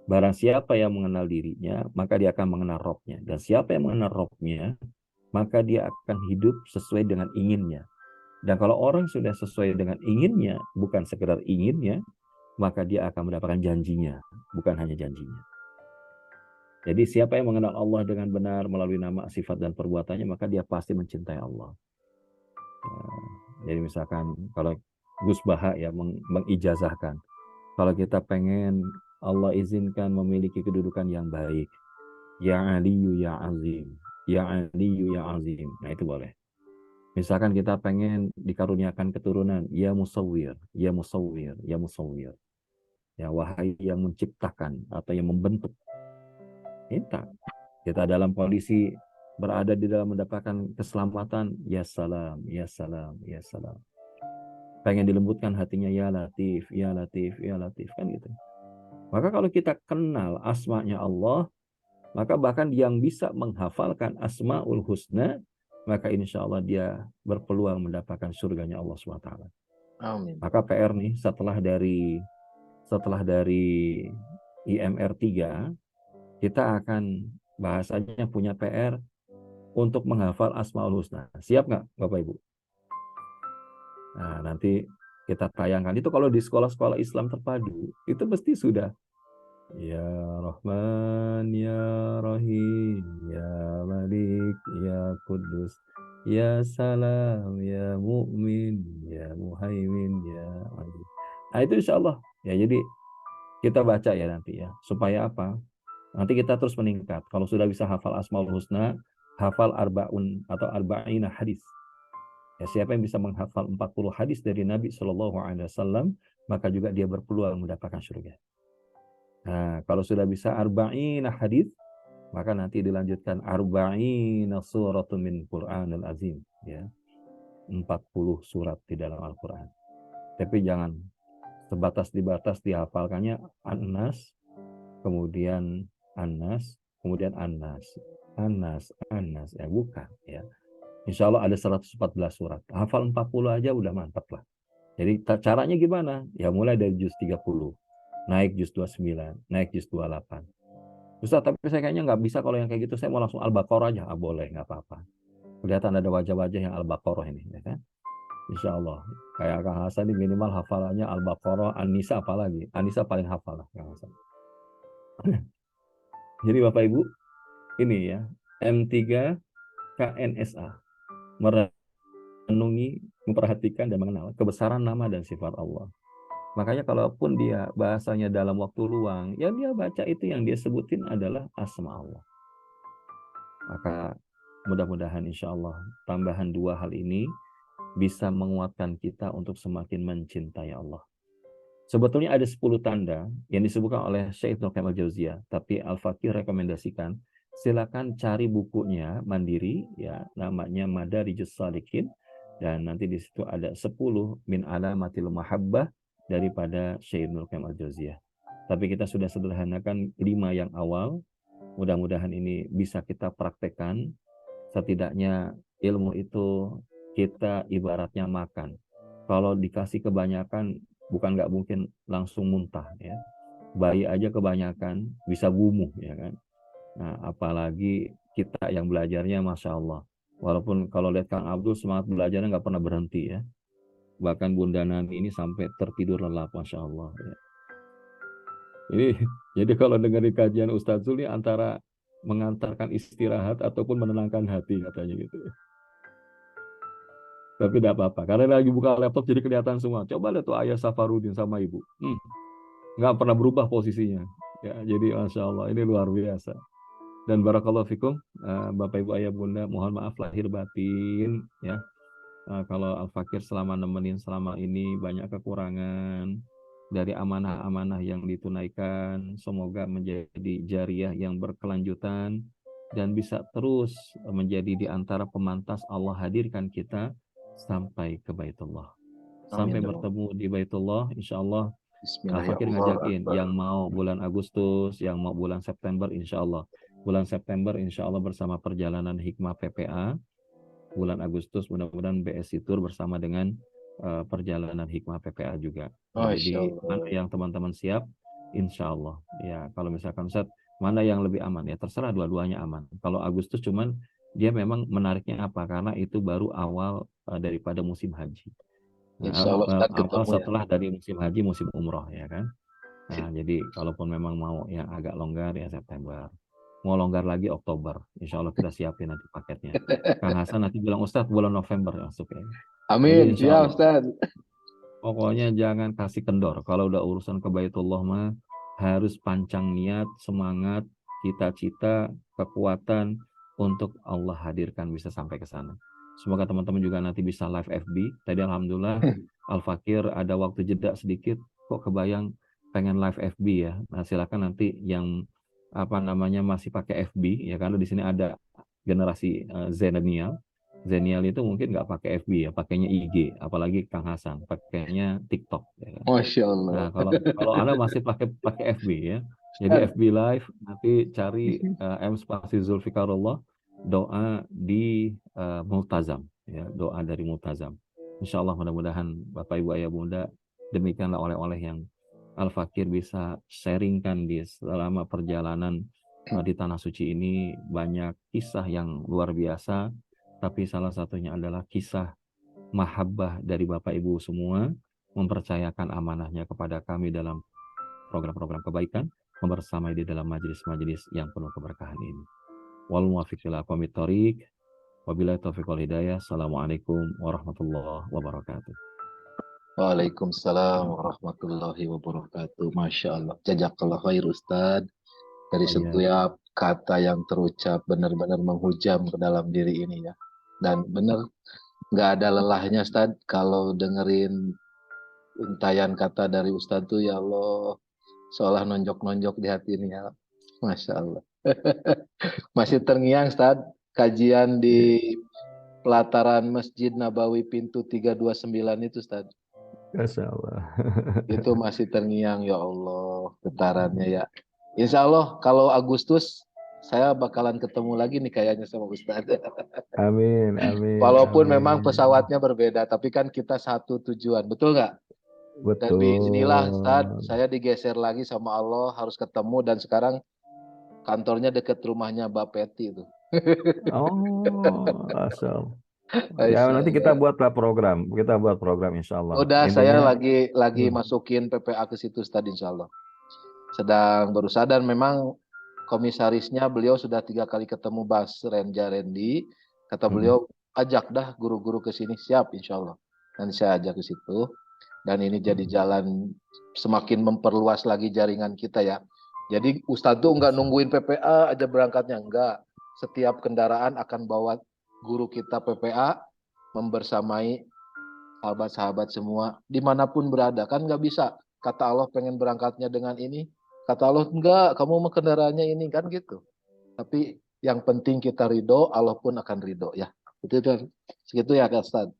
Barang siapa yang mengenal dirinya, maka dia akan mengenal Robnya. Dan siapa yang mengenal Robnya, maka dia akan hidup sesuai dengan inginnya. Dan kalau orang sudah sesuai dengan inginnya, bukan sekedar inginnya, maka dia akan mendapatkan janjinya, bukan hanya janjinya. Jadi siapa yang mengenal Allah dengan benar melalui nama, sifat, dan perbuatannya, maka dia pasti mencintai Allah. Jadi misalkan kalau Gus Baha ya mengijazahkan, kalau kita pengen Allah izinkan memiliki kedudukan yang baik, ya Aliyu ya Azim, ya Aliyu ya Azim, nah itu boleh. Misalkan kita pengen dikaruniakan keturunan, ya Musawwir, ya Musawwir, ya Musawwir, ya wahai yang menciptakan atau yang membentuk, minta. Kita dalam kondisi berada di dalam mendapatkan keselamatan, ya salam, ya salam, ya salam. Pengen dilembutkan hatinya, ya Latif, ya Latif, ya Latif, kan gitu. Maka kalau kita kenal asma'nya Allah, maka bahkan yang bisa menghafalkan Asma'ul Husna, maka insya Allah dia berpeluang mendapatkan surganya Allah SWT. Amin. Maka PR nih, setelah dari IMR 3, kita akan bahasanya punya PR untuk menghafal Asma'ul Husna. Siap nggak Bapak Ibu? Nah, nanti kita tayangkan. Itu kalau di sekolah-sekolah Islam terpadu, itu mesti sudah. Ya Rahman, Ya Rahim, Ya Malik, Ya Kudus, Ya Salam, Ya Mu'min, Ya Muhaimin, Ya Aziz. Nah itu insya Allah. Ya jadi kita baca ya nanti ya. Supaya apa? Nanti kita terus meningkat. Kalau sudah bisa hafal Asmaul Husna, hafal arba'un atau arba'ina hadis. Ya, siapa yang bisa menghafal 40 hadis dari Nabi SAW, maka juga dia berpeluang mendapatkan surga. Nah, kalau sudah bisa arba'ina hadis, maka nanti dilanjutkan arba'ina suratun min Qur'anil Azim, ya. 40 surat di dalam Al-Qur'an. Tapi jangan sebatas dibatas dihafalkannya An-Nas, kemudian An-Nas, kemudian An-Nas. An-Nas, An-Nas, ya bukan, ya. Insya Allah ada 114 surat. Hafal 40 aja udah mantap lah. Jadi caranya gimana? Ya mulai dari juz 30, naik juz 29, naik juz 28. Ustaz, tapi saya kayaknya nggak bisa kalau yang kayak gitu, saya mau langsung Al-Baqarah aja. Ah, boleh, nggak apa-apa. Kelihatan ada wajah-wajah yang Al-Baqarah ini, ya kan? Insya Allah. Kayak Kang Hasan ini minimal hafalannya Al-Baqarah, An-Nisa apalagi. An-Nisa paling hafal lah Kang Hasan. Jadi Bapak Ibu, ini ya, M3 KNSA. Merenungi, memperhatikan, dan mengenal kebesaran nama dan sifat Allah. Makanya kalaupun dia bahasanya dalam waktu luang, ya dia baca itu yang dia sebutin adalah asma Allah. Maka mudah-mudahan insya Allah tambahan 2 hal ini bisa menguatkan kita untuk semakin mencintai Allah. Sebetulnya ada 10 tanda yang disebutkan oleh Syekh Ibnu Qayyim al-Jauziyah, tapi Al-Fakir rekomendasikan silakan cari bukunya mandiri, ya, namanya Madarijus Shalikin, dan nanti di situ ada 10 min alamatil mahabbah daripada Syekh Ibnu Qayyim al-Jauziyah. Tapi kita sudah sederhanakan 5 yang awal. Mudah-mudahan ini bisa kita praktekkan. Setidaknya ilmu itu kita ibaratnya makan. Kalau dikasih kebanyakan, bukan nggak mungkin langsung muntah, ya. Bayi aja kebanyakan bisa gumuh, ya kan. Nah, apalagi kita yang belajarnya, masya Allah. Walaupun kalau lihat Kang Abdul semangat belajarnya nggak pernah berhenti, ya. Bahkan Bunda Nani ini sampai tertidur lelap, masya Allah, ya. Jadi kalau dengerin kajian Ustadz Zul ini antara mengantarkan istirahat ataupun menenangkan hati katanya gitu. Tapi tidak apa-apa, karena lagi buka laptop jadi kelihatan semua. Coba lihat tuh Ayah Safarudin sama Ibu. Nggak pernah berubah posisinya. Ya, jadi Masya Allah, ini luar biasa. Dan barakallahu fikum, Bapak Ibu Ayah Bunda, mohon maaf lahir batin, ya. Kalau Al-Fakir selama nemenin selama ini banyak kekurangan dari amanah-amanah yang ditunaikan, semoga menjadi jariah yang berkelanjutan dan bisa terus menjadi di antara pemantas Allah hadirkan kita sampai ke Baitullah. Sampai bertemu di Baitullah, insya Allah. Al-Fakir ngajakin yang mau bulan Agustus, yang mau bulan September, insya Allah. Bulan September insya Allah bersama perjalanan Hikmah PPA. Bulan Agustus mudah-mudahan BSI Tour bersama dengan perjalanan Hikmah PPA juga. Jadi mana yang teman-teman siap, insya Allah. Ya, kalau misalkan Ustaz, mana yang lebih aman? Ya terserah, dua-duanya aman. Kalau Agustus cuman dia memang menariknya apa? Karena itu baru awal daripada musim haji. Awal setelah dari musim haji, musim umroh, ya kan. Nah, jadi kalaupun memang mau yang agak longgar ya September. Mau longgar lagi Oktober. Insya Allah kita siapin nanti paketnya. Kang Hasan nanti bilang, Ustadz bulan November masuk ya. Amin, siap Ustadz. Pokoknya jangan kasih kendor. Kalau udah urusan ke Baitullah mah harus pancang niat, semangat, cita-cita, kekuatan untuk Allah hadirkan bisa sampai ke sana. Semoga teman-teman juga nanti bisa live FB. Tadi alhamdulillah Al-Fakir ada waktu jeda sedikit, kok kebayang pengen live FB ya. Nah, silakan nanti yang masih pakai FB ya, karena di sini ada generasi Zenial. Zenial itu mungkin nggak pakai FB ya, pakainya IG, apalagi Kang Hasan pakainya TikTok ya kan? Masya Allah. Nah, kalau Anda masih pakai FB ya, jadi FB live nanti cari M spasi Zulfikarullah, doa di Multazam ya, doa dari Multazam. Insya Allah mudah-mudahan Bapak Ibu Ayah Bunda demikianlah oleh-oleh yang Al-Fakir bisa sharingkan di selama perjalanan di Tanah Suci ini. Banyak kisah yang luar biasa, tapi salah satunya adalah kisah mahabbah dari Bapak Ibu semua, mempercayakan amanahnya kepada kami dalam program-program kebaikan, membersamai di dalam majelis-majelis yang penuh keberkahan ini. Wal muwaffiq ila aqwamit thoriq, wabillahi taufiq wal hidayah. Assalamualaikum warahmatullahi wabarakatuh. Waalaikumsalam warahmatullahi wabarakatuh. Masya Allah. Jazakallah khair Ustaz. Dari setiap kata yang terucap benar-benar menghujam ke dalam diri ini ya. Dan benar nggak ada lelahnya Ustaz kalau dengerin untayan kata dari Ustaz tuh, ya Allah, seolah nonjok-nonjok di hati ini ya. Masya Allah. Masih terngiang Ustaz, kajian Ya, di pelataran Masjid Nabawi pintu 329 itu Ustaz. Masya Allah. Itu masih terngiang ya Allah getarannya ya. Insya Allah kalau Agustus saya bakalan ketemu lagi nih kayaknya sama Ustaz. Amin, amin, Walaupun memang amin. pesawatnya berbeda, tapi kan kita satu tujuan, betul nggak? Dan biiznillah Ustaz, Betul. saya digeser lagi sama Allah harus ketemu dan sekarang kantornya dekat rumahnya Mbak Peti itu. Oh, asal. Ya Insya nanti kita Allah. buatlah program. Kita buat program insya Allah. Udah saya Intinya, lagi hmm, masukin PPA ke situ Ustaz insya Allah. Sedang berusaha dan memang komisarisnya beliau sudah 3 kali ketemu Bas Renja Rendi. Kata hmm, beliau ajak dah guru-guru ke sini siap insya Allah. Nanti saya ajak ke situ. Dan ini jadi hmm. jalan semakin memperluas lagi jaringan kita ya. Jadi Ustadz tuh nggak nungguin PPA aja berangkatnya, enggak. Setiap kendaraan akan bawa guru kita PPA membersamai sahabat-sahabat semua dimanapun berada kan nggak bisa. Kata Allah pengen berangkatnya dengan ini, kata Allah enggak, kamu mau kendaraannya ini kan gitu. Tapi yang penting kita ridho, Allah pun akan ridho ya. Itu segitu ya Kak Ustadz.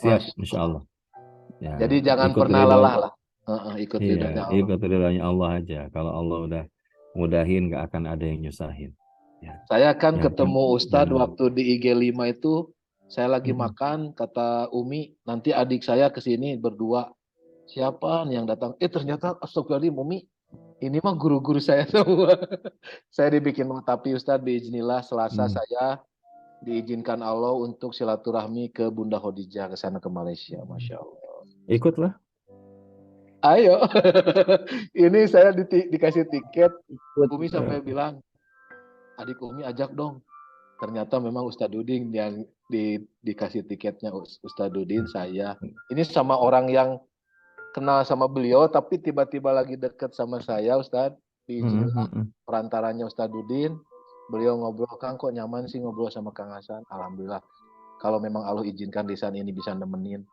Siap, Masya insya Allah. Allah. Ya, Jadi jangan ikut pernah ridho, lelah lah. Ikut iya, ridhonya Allah. ikut ridhonya Allah aja. Kalau Allah udah mudahin, gak akan ada yang nyusahin. Ya, Saya kan yang ketemu Ustadz jangan. waktu di IG 5 itu, saya lagi Mm-mm. makan, kata Umi, nanti adik saya ke sini berdua. Siapa nih yang datang? Ternyata astagfirullahaladzim Umi, ini mah guru-guru saya semua. Saya dibikin tapi Ustadz biiznillah Selasa Mm. saya diizinkan Allah untuk silaturahmi ke Bunda Khadijah ke sana ke Malaysia, Masya Allah. Ikutlah. Ayo, ini saya dikasih tiket, Ikut, Umi sampai bilang, adik Umi ajak dong. Ternyata memang Ustadz Udin yang dikasih tiketnya Ustadz Udin saya. Ini sama orang yang kenal sama beliau, tapi tiba-tiba lagi deket sama saya Ustadz. mm, Biiznillah mm, perantaranya Ustadz Udin. Beliau ngobrol, Kang kok nyaman sih ngobrol sama Kang Hasan. Alhamdulillah. Kalau memang Allah izinkan lisan ini bisa nemenin.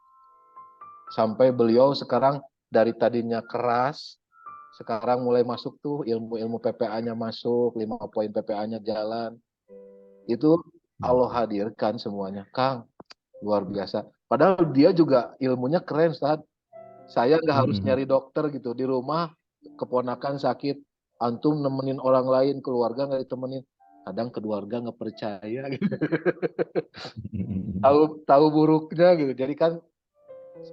Sampai beliau sekarang dari tadinya keras, sekarang mulai masuk tuh ilmu-ilmu PPA-nya masuk, 5 poin PPA-nya jalan. Itu Allah hadirkan semuanya. Kang, luar biasa. Padahal dia juga ilmunya keren, Ustaz. Saya nggak harus mm. nyari dokter gitu. Di rumah, keponakan sakit, antum nemenin orang lain, keluarga nggak ditemenin. Kadang keluarga nggak percaya gitu. Tahu buruknya gitu. Jadi kan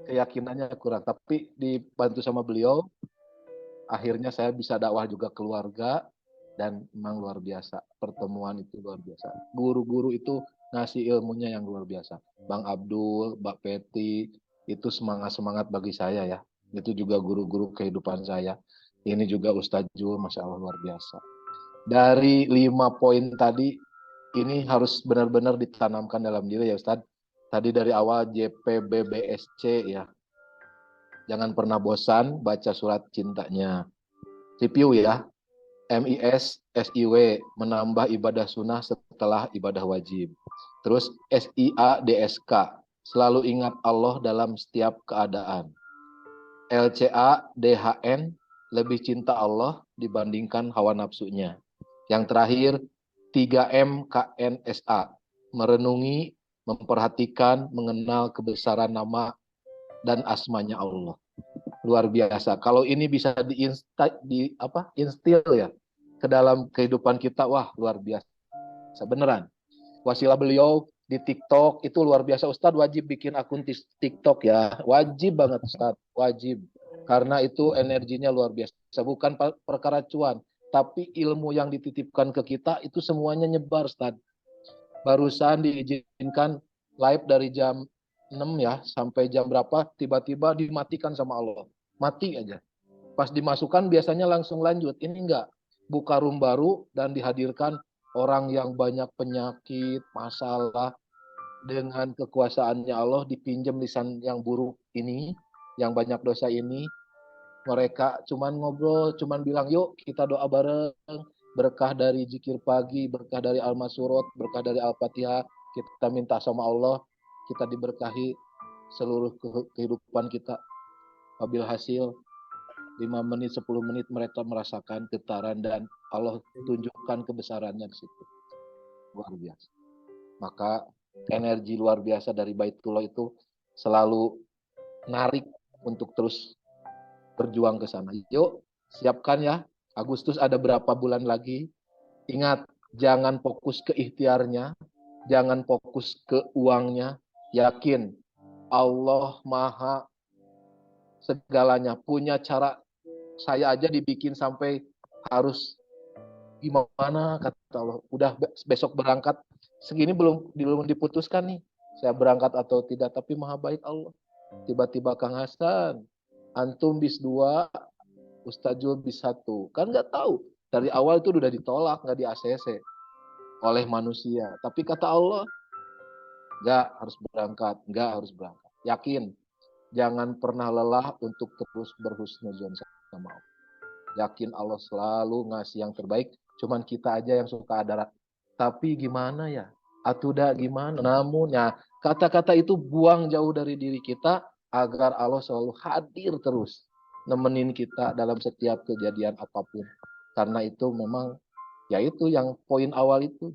keyakinannya kurang. Tapi dibantu sama beliau, akhirnya saya bisa dakwah juga keluarga dan memang luar biasa. Pertemuan itu luar biasa. Guru-guru itu ngasih ilmunya yang luar biasa. Bang Abdul, Mbak Peti, itu semangat-semangat bagi saya ya. Itu juga guru-guru kehidupan saya. Ini juga Ustadz Jul, Masya Allah luar biasa. Dari 5 poin tadi, ini harus benar-benar ditanamkan dalam diri ya Ustadz. Tadi dari awal JPBBSC ya. Jangan pernah bosan baca surat cintanya. Review ya. MIS, SIW, menambah ibadah sunnah setelah ibadah wajib. Terus SIA, DSK, selalu ingat Allah dalam setiap keadaan. LCA, DHN, lebih cinta Allah dibandingkan hawa nafsunya. Yang terakhir, 3M, KNSA, merenungi, memperhatikan, mengenal kebesaran nama dan asmanya Allah. Luar biasa. Kalau ini bisa instil ya ke dalam kehidupan kita, wah luar biasa beneran. Wasilah beliau di TikTok itu luar biasa. Ustadz wajib bikin akun TikTok ya, wajib banget Ustadz, wajib. Karena itu energinya luar biasa. Bukan perkara cuan, tapi ilmu yang dititipkan ke kita itu semuanya nyebar Ustadz. Barusan diizinkan live dari jam 6 ya sampai jam berapa tiba-tiba dimatikan sama Allah. Mati aja. Pas dimasukkan biasanya langsung lanjut. Ini enggak. Buka room baru dan dihadirkan orang yang banyak penyakit, masalah, dengan kekuasaannya Allah dipinjam lisan yang buruk ini, yang banyak dosa ini. Mereka cuman ngobrol, cuman bilang yuk kita doa bareng, berkah dari zikir pagi, berkah dari Al-Masurot, berkah dari Al-Fatihah, kita minta sama Allah, kita diberkahi seluruh kehidupan kita. Wabil hasil 5 menit, 10 menit mereka merasakan getaran dan Allah tunjukkan kebesarannya di situ. Luar biasa. Maka energi luar biasa dari Baitullah itu selalu narik untuk terus berjuang ke sana. Yuk, siapkan ya. Agustus ada berapa bulan lagi? Ingat, jangan fokus ke ikhtiarnya, jangan fokus ke uangnya. Yakin, Allah Maha segalanya. Punya cara, saya aja dibikin sampai harus gimana kata Allah. Udah besok berangkat, segini belum diputuskan nih. Saya berangkat atau tidak, tapi Maha baik Allah. Tiba-tiba Kang Hasan, antum bis 2, Ustazul bis 1. Kan nggak tahu. Dari awal itu udah ditolak, nggak di ACC oleh manusia. Tapi kata Allah, nggak harus berangkat, nggak harus berangkat. Yakin, jangan pernah lelah untuk terus berhusnuzon sama Allah. Yakin Allah selalu ngasih yang terbaik. Cuman kita aja yang suka ada. Tapi gimana ya? Atuda gimana? Namun ya kata-kata itu buang jauh dari diri kita agar Allah selalu hadir terus nemenin kita dalam setiap kejadian apapun. Karena itu memang yaitu yang poin awal itu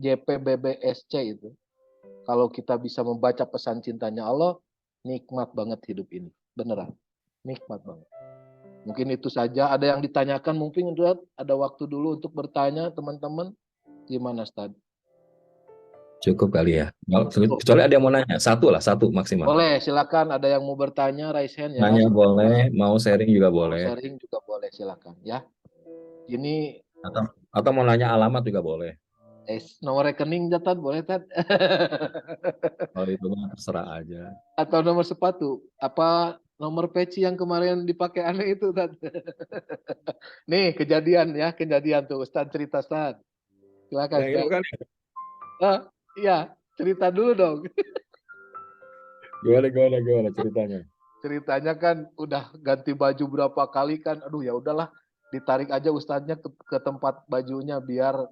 JPBBSC itu. Kalau kita bisa membaca pesan cintanya Allah, nikmat banget hidup ini. Beneran. Nikmat banget. Mungkin itu saja. Ada yang ditanyakan, mungkin ada waktu dulu untuk bertanya teman-teman. Gimana, Ustaz? Cukup kali ya. Kecuali ada yang mau nanya, satu maksimal. Boleh, silakan. Ada yang mau bertanya, raise hand ya. Nanya boleh, mau sharing juga boleh. Mau sharing juga boleh, silakan ya. Ini atau mau nanya alamat juga boleh. Nomor rekening Tat, boleh Tat? Kalau itu mah terserah aja. Atau nomor sepatu? Apa nomor peci yang kemarin dipakai aneh itu Tat? Nih kejadian tuh Ustaz cerita Ustaz. Silakan. Yang itu kan? Iya, cerita dulu dong. Gimana ceritanya? Ceritanya kan udah ganti baju berapa kali kan. Aduh ya udahlah, ditarik aja Ustadznya ke tempat bajunya biar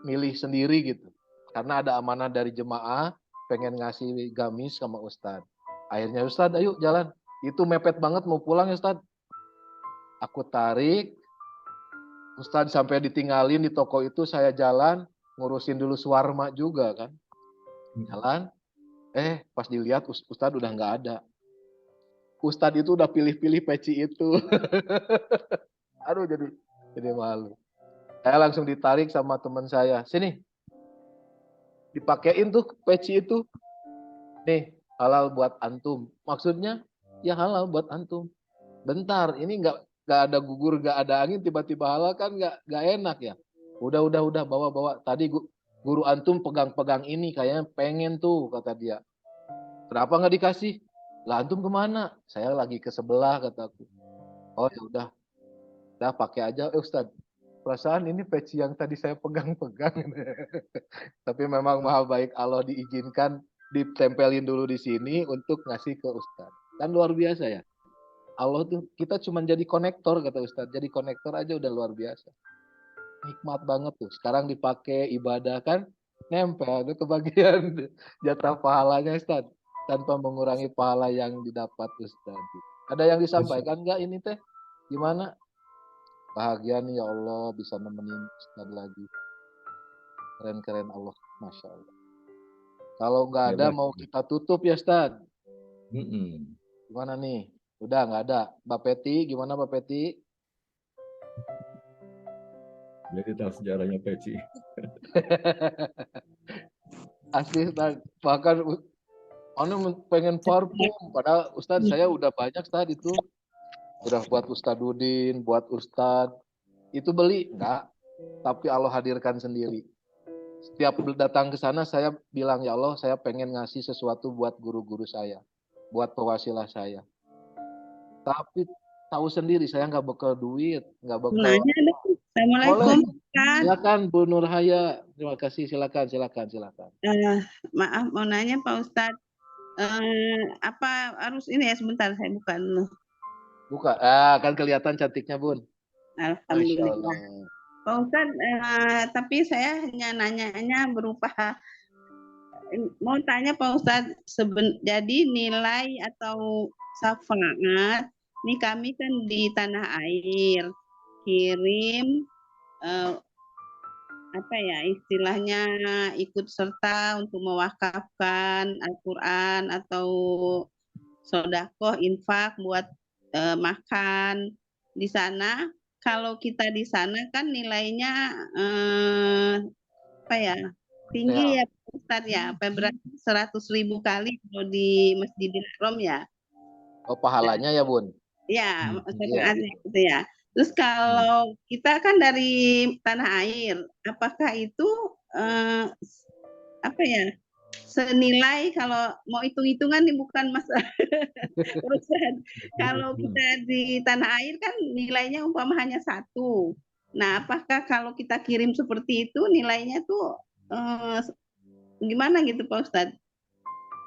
milih sendiri gitu. Karena ada amanah dari jemaah pengen ngasih gamis sama Ustadz. Akhirnya Ustadz, ayo jalan. Itu mepet banget mau pulang ya Ustadz. Aku tarik. Ustadz sampai ditinggalin di toko itu, saya jalan ngurusin dulu swarma juga kan. Jalan. Pas dilihat Ustadz udah nggak ada. Ustadz itu udah pilih-pilih peci itu. Aduh jadi malu. Saya langsung ditarik sama teman saya. Sini. Dipakein tuh peci itu. Nih, halal buat antum. Maksudnya, ya halal buat antum. Bentar, ini nggak ada gugur, nggak ada angin, tiba-tiba halal kan nggak enak ya. Udah, bawa. Tadi guru antum pegang-pegang ini, kayaknya pengen tuh, kata dia. Kenapa nggak dikasih? Lah antum kemana? Saya lagi ke sebelah, kataku. Oh ya udah pakai aja, Ustadz. Perasaan ini peci yang tadi saya pegang-pegang. Tapi memang maha baik Allah diizinkan ditempelin dulu di sini untuk ngasih ke Ustadz. Kan luar biasa ya. Allah tuh kita cuma jadi konektor kata Ustadz. Jadi konektor aja udah luar biasa. Nikmat banget tuh. Sekarang dipakai ibadah kan nempel. Itu kebagian jatah pahalanya Ustadz. Tanpa mengurangi pahala yang didapat Ustadz. Ada yang disampaikan nggak ini teh? Gimana? Bahagia nih ya Allah bisa nemenin Ustadz lagi. Keren-keren Allah. Masya Allah. Kalau nggak ada mau kita tutup ya Ustadz. Gimana nih? Udah nggak ada. Mbak Peti, gimana Mbak Peti? Jadi tahu sejarahnya peci. Asli Ustadz. Bahkan pengen parfum. Padahal Ustadz saya udah banyak Ustadz itu. Udah buat Ustadz Udin, buat Ustadz. Itu beli? Enggak. Tapi Allah hadirkan sendiri. Setiap datang ke sana saya bilang, ya Allah saya pengen ngasih sesuatu buat guru-guru saya. Buat pewasilah saya. Tapi tahu sendiri saya nggak bekal duit. Nggak bekal. Assalamualaikum. Silakan Bu Nurhaya. Terima kasih. Silakan. Maaf mau nanya Pak Ustadz. Apa harus ini ya sebentar saya buka. Kan kelihatan cantiknya Bun. Alhamdulillah. Pak Ustadz, tapi saya hanya nanyanya berupa mau tanya Pak Ustadz, jadi nilai atau syafaat Ini kami kan di tanah air, kirim apa ya istilahnya ikut serta untuk mewakafkan Al-Quran atau sodakoh infak buat makan di sana. Kalau kita di sana kan nilainya apa ya tinggi Ya. ya Ustaz ya, apa berarti 100.000 kali kalau di Masjidil Haram ya. Oh, pahalanya ya, Bun? Ya, Iya. gitu ya. Terus kalau kita kan dari tanah air, apakah itu apa ya senilai kalau mau hitung-hitungan nih bukan masalah urusan. Kalau kita di tanah air kan nilainya umpama hanya 1. Nah, apakah kalau kita kirim seperti itu nilainya tuh gimana gitu Pak Ustadz?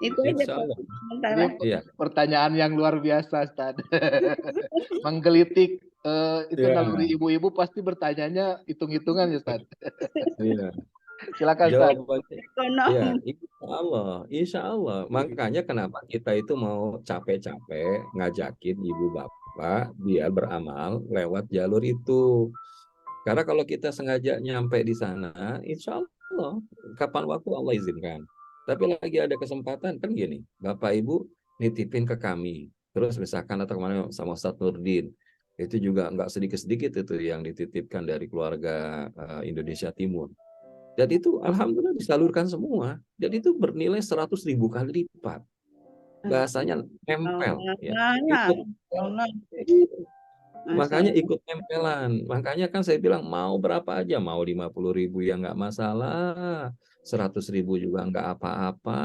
Itu aja Insya Pak Allah. sementara. Ini Iya. pertanyaan yang luar biasa, Ustaz. Menggelitik. Itu Iya. naluri ibu-ibu pasti bertanyanya hitung-hitungan ya, Ustaz. Iya. Silakan, Ustaz. Jawabannya Ekonom. ya, insya Allah. Makanya kenapa kita itu mau capek-capek ngajakin ibu bapak dia beramal lewat jalur itu. Karena kalau kita sengaja nyampe di sana, insya Allah kapan waktu Allah izinkan. Tapi lagi ada kesempatan kan gini, bapak ibu nitipin ke kami. Terus misalkan atau kemana sama Ustadz Nurdin, itu juga nggak sedikit-sedikit itu yang dititipkan dari keluarga Indonesia Timur. Dan itu alhamdulillah disalurkan semua. Dan itu bernilai 100.000 kali lipat. Bahasanya nempel. Ya. Makanya ikut tempelan. Makanya kan saya bilang mau berapa aja. Mau 50.000 ya nggak masalah. 100.000 juga nggak apa-apa.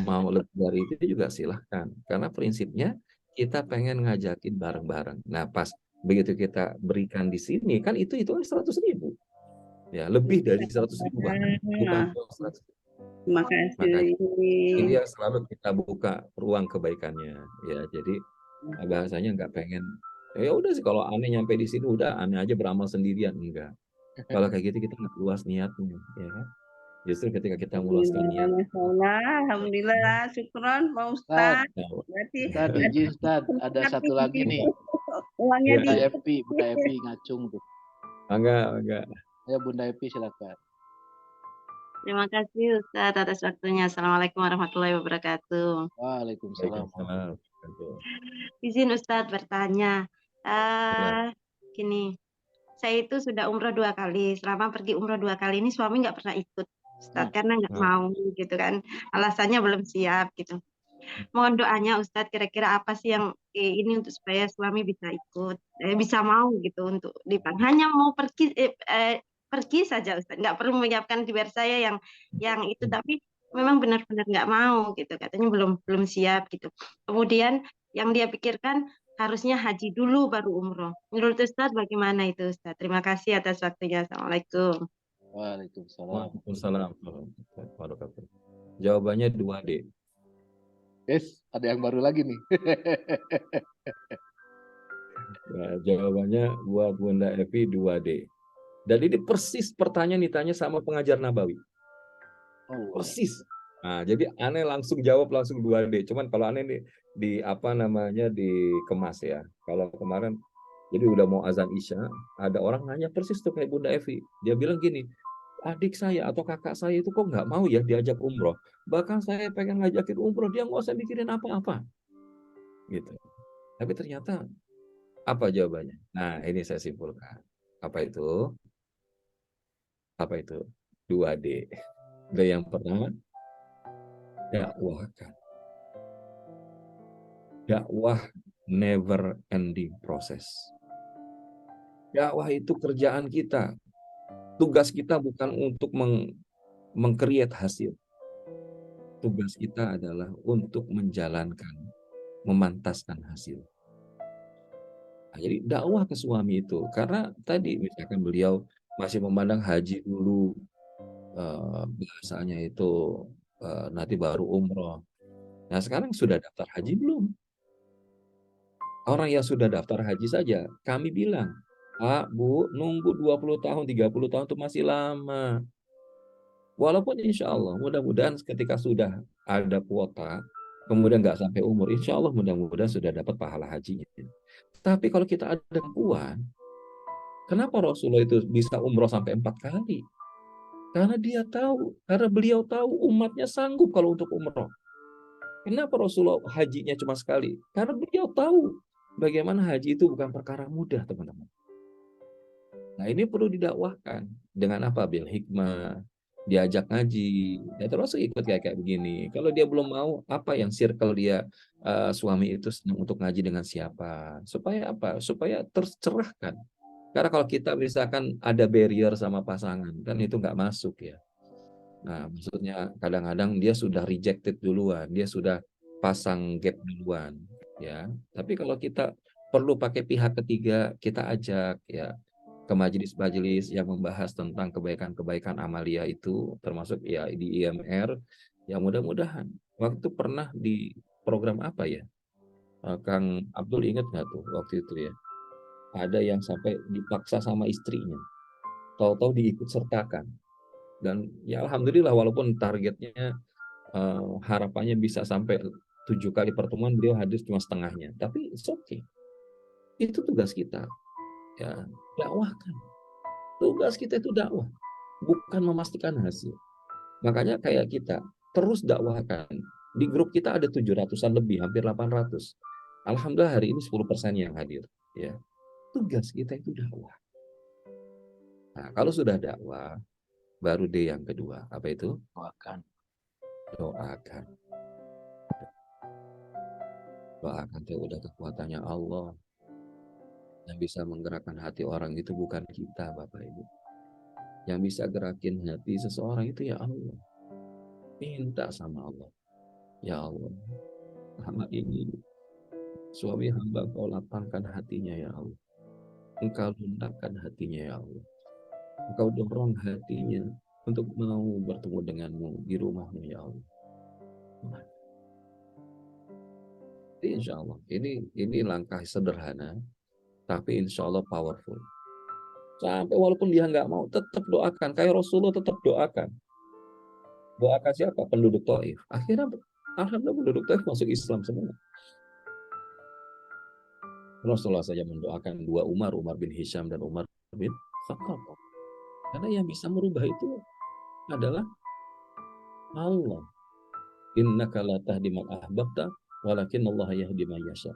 Mau lebih dari itu juga silahkan. Karena prinsipnya kita pengen ngajakin bareng-bareng. Nah pas begitu kita berikan di sini kan itu 100.000. Ya, lebih dari 100.000 bahkan bukan 100. Terima kasih. Makanya ini yang selalu kita buka ruang kebaikannya. Ya, jadi bahasanya nggak pengen ya udah sih kalau aneh nyampe di sini udah aneh aja beramal sendirian enggak. Kalau kayak gitu kita nggak luas niatnya, ya kan? Justru ketika kita meluaskan niat. Alhamdulillah, syukron Pak Ustaz. Berarti Ustaz, izin Ustaz, ada satu lagi nih. Uangnya Bunda Epi ngacung tuh. Enggak. Ya Bunda Epi silakan. Terima kasih Ustaz atas waktunya. Assalamualaikum warahmatullahi wabarakatuh. Waalaikumsalam. Izin Ustaz bertanya. Gini, saya itu sudah umroh 2 kali. Selama pergi umroh 2 kali ini suami nggak pernah ikut, Ustaz, karena nggak mau gitu kan. Alasannya belum siap gitu. Mohon doanya Ustadz, kira-kira apa sih yang ini untuk supaya suami bisa ikut, bisa mau gitu untuk hanya mau pergi saja Ustadz, nggak perlu menyiapkan biar saya yang itu, tapi memang benar-benar nggak mau gitu, katanya belum siap gitu. Kemudian yang dia pikirkan harusnya haji dulu baru umroh. Menurut Ustadz bagaimana itu Ustadz? Terima kasih atas waktunya. Assalamualaikum. Waalaikumsalam. Jawabannya 2D. Yes, ada yang baru lagi nih. Ya, jawabannya buat Bunda Evi 2D. Dan ini persis pertanyaan ditanya sama pengajar Nabawi. Persis. Nah, jadi aneh langsung jawab langsung 2D. Cuman kalau aneh dikemas ya. Kalau kemarin jadi udah mau azan Isya, ada orang nanya persis tuh kayak Bunda Evi. Dia bilang gini, adik saya atau kakak saya itu kok nggak mau ya diajak umroh. Bahkan saya pengen ngajakin umroh, dia nggak usah mikirin apa-apa. Gitu. Tapi ternyata apa jawabannya? Nah, ini saya simpulkan. Apa itu? 2D. Dan yang pertama, dakwahkan. Dakwah never ending process. Dakwah itu kerjaan kita. Tugas kita bukan untuk meng-create hasil. Tugas kita adalah untuk menjalankan, memantaskan hasil. Nah, jadi dakwah ke suami itu, karena tadi misalkan beliau masih memandang haji dulu, bahasanya itu nanti baru umroh. Nah sekarang sudah daftar haji belum? Orang yang sudah daftar haji saja, kami bilang, Pak, Bu, nunggu 20 tahun, 30 tahun itu masih lama. Walaupun insya Allah, mudah-mudahan ketika sudah ada kuota, kemudian nggak sampai umur, insya Allah mudah-mudahan sudah dapat pahala hajinya. Tapi kalau kita ada kemampuan, kenapa Rasulullah itu bisa umroh sampai 4 kali? Karena karena beliau tahu umatnya sanggup kalau untuk umroh. Kenapa Rasulullah hajinya cuma sekali? Karena beliau tahu bagaimana haji itu bukan perkara mudah, teman-teman. Nah, ini perlu didakwahkan dengan apa? Bil hikmah, diajak ngaji, dan termasuk ikut kayak begini. Kalau dia belum mau, apa yang circle dia, suami itu senang untuk ngaji dengan siapa? Supaya apa? Supaya tercerahkan. Karena kalau kita misalkan ada barrier sama pasangan, kan itu nggak masuk ya. Nah, maksudnya kadang-kadang dia sudah rejected duluan, dia sudah pasang gap duluan, ya. Tapi kalau kita perlu pakai pihak ketiga, kita ajak ya ke majelis-majelis yang membahas tentang kebaikan-kebaikan amalia itu, termasuk ya di IMR, ya mudah-mudahan. Waktu pernah di program apa ya, Kang Abdul ingat nggak tuh waktu itu ya? Ada yang sampai dipaksa sama istrinya, tahu-tahu diikut sertakan. Dan ya alhamdulillah walaupun targetnya harapannya bisa sampai 7 kali pertemuan, beliau hadir cuma setengahnya. Tapi it's okay. Itu tugas kita. Ya, dakwahkan. Tugas kita itu dakwah, bukan memastikan hasil. Makanya kayak kita terus dakwahkan. Di grup kita ada 700-an lebih, hampir 800. Alhamdulillah hari ini 10% yang hadir. Ya, tugas kita itu dakwah. Nah, kalau sudah dakwah, baru D yang kedua. Apa itu? Doakan. Doakan. Doakan itu udah kekuatannya Allah. Yang bisa menggerakkan hati orang itu bukan kita, Bapak Ibu. Yang bisa gerakin hati seseorang itu ya Allah. Minta sama Allah. Ya Allah, hamba ini, suami hamba Kau lapangkan hatinya ya Allah. Engkau lunakkan hatinya ya Allah. Engkau dorong hatinya untuk mau bertemu denganmu di rumahmu ya Allah. Insya Allah, ini langkah sederhana, tapi insya Allah powerful. Sampai walaupun dia nggak mau, tetap doakan. Kayak Rasulullah tetap doakan. Doakan siapa? Penduduk Taif. Akhirnya, alhamdulillah penduduk Taif masuk Islam semua. Rasulullah saja mendoakan dua Umar bin Hisham dan Umar bin Khattab. Karena yang bisa merubah itu adalah Allah. Innaka la tahdi man ahbabta, walakin Allah yahdi man yasha.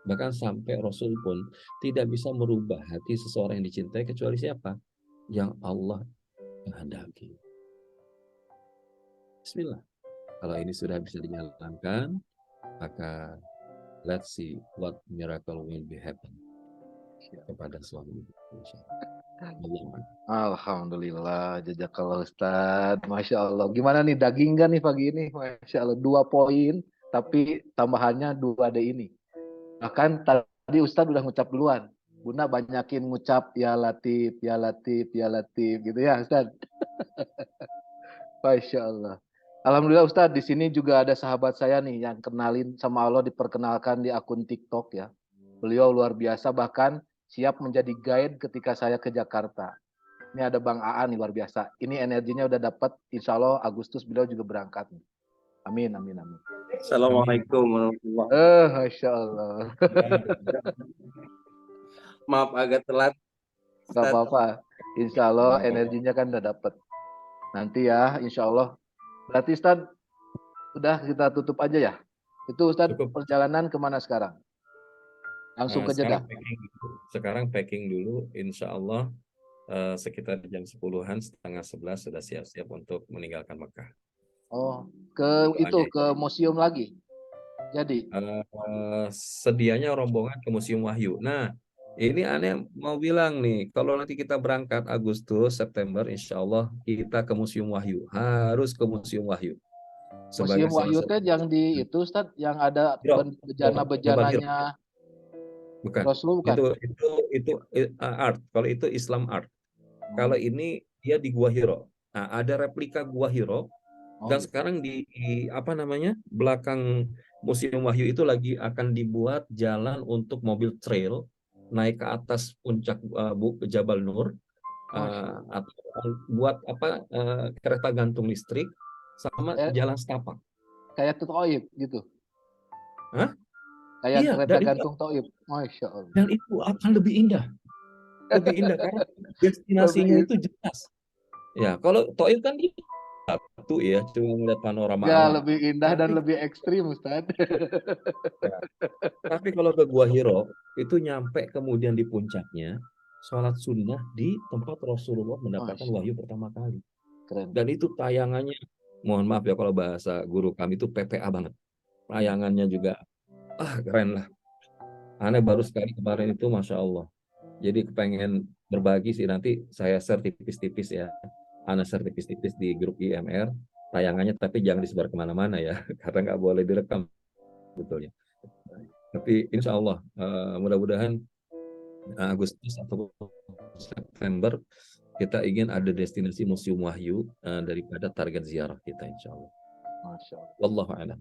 Bahkan sampai Rasul pun tidak bisa merubah hati seseorang yang dicintai kecuali siapa? Yang Allah kehendaki. Bismillah. Kalau ini sudah bisa dijalankan, maka let's see what miracle will be happen kepada suami. Alhamdulillah, jazakallah Ustaz. Masya Allah. Gimana nih daging kan nih pagi ini? Masya Allah, 2 poin, tapi tambahannya 2D ini. Bahkan tadi Ustaz udah ngucap duluan. Bunda banyakin ngucap ya Latif, ya Latif, ya Latif gitu ya Ustaz. Masya Allah. Alhamdulillah Ustaz, di sini juga ada sahabat saya nih yang kenalin sama Allah, diperkenalkan di akun TikTok ya. Beliau luar biasa, bahkan siap menjadi guide ketika saya ke Jakarta. Ini ada Bang Aan nih, luar biasa. Ini energinya udah dapat, insya Allah Agustus beliau juga berangkat. Amin, amin, amin. Assalamualaikum warahmatullahi Masya Allah. Maaf agak telat. Gak apa-apa. Insya Allah energinya kan udah dapat. Nanti ya, insya Allah. Berarti Ustaz, udah kita tutup aja ya. Itu Ustaz, perjalanan kemana sekarang? Langsung ke Jeddah. Sekarang packing dulu, insya Allah sekitar jam 10-an, setengah 11 sudah siap-siap untuk meninggalkan Mekah. Oh, ke museum lagi. Jadi sedianya rombongan ke Museum Wahyu. Nah, ini aneh mau bilang nih, kalau nanti kita berangkat Agustus, September, insya Allah kita ke Museum Wahyu. Harus ke Museum Wahyu. Museum Wahyu itu yang di itu Ustaz, yang ada bejana-bejananya. Bukan. Rasul, bukan. Itu art. Kalau itu Islam art. Kalau ini dia di Gua Hiro. Nah, ada replika Gua Hiro. Dan sekarang di belakang Museum Wahyu itu lagi akan dibuat jalan untuk mobil trail naik ke atas puncak Jabal Nur, atau buat kereta gantung listrik sama jalan setapak. Kayak Taif gitu. Hah? Kayak Iya, kereta gantung Taif. Masya Allah. dan itu akan lebih indah. Lebih indah karena destinasinya Lebih, itu jelas. Ya, kalau Taif kan dia satu ya, cuma melihat panorama ya, alam. lebih indah dan Tapi lebih ekstrim, Ustaz. ya, tapi kalau ke Gua Hiro itu nyampe kemudian di puncaknya, sholat sunnah di tempat Rasulullah mendapatkan Masya wahyu Allah. pertama kali. Keren. Dan itu tayangannya, mohon maaf ya kalau bahasa guru kami itu PPA banget. Tayangannya juga, keren lah. Aneh baru sekali kemarin itu, Masya Allah. Jadi kepengen berbagi sih, nanti saya share tipis-tipis ya. Ana share tipis-tipis di grup IMR tayangannya, tapi jangan disebar kemana-mana ya, karena nggak boleh direkam betulnya. Tapi insya Allah mudah-mudahan Agustus atau September kita ingin ada destinasi Museum Wahyu daripada target ziarah kita insya Allah. Masya Allah. Wallahu a'lam.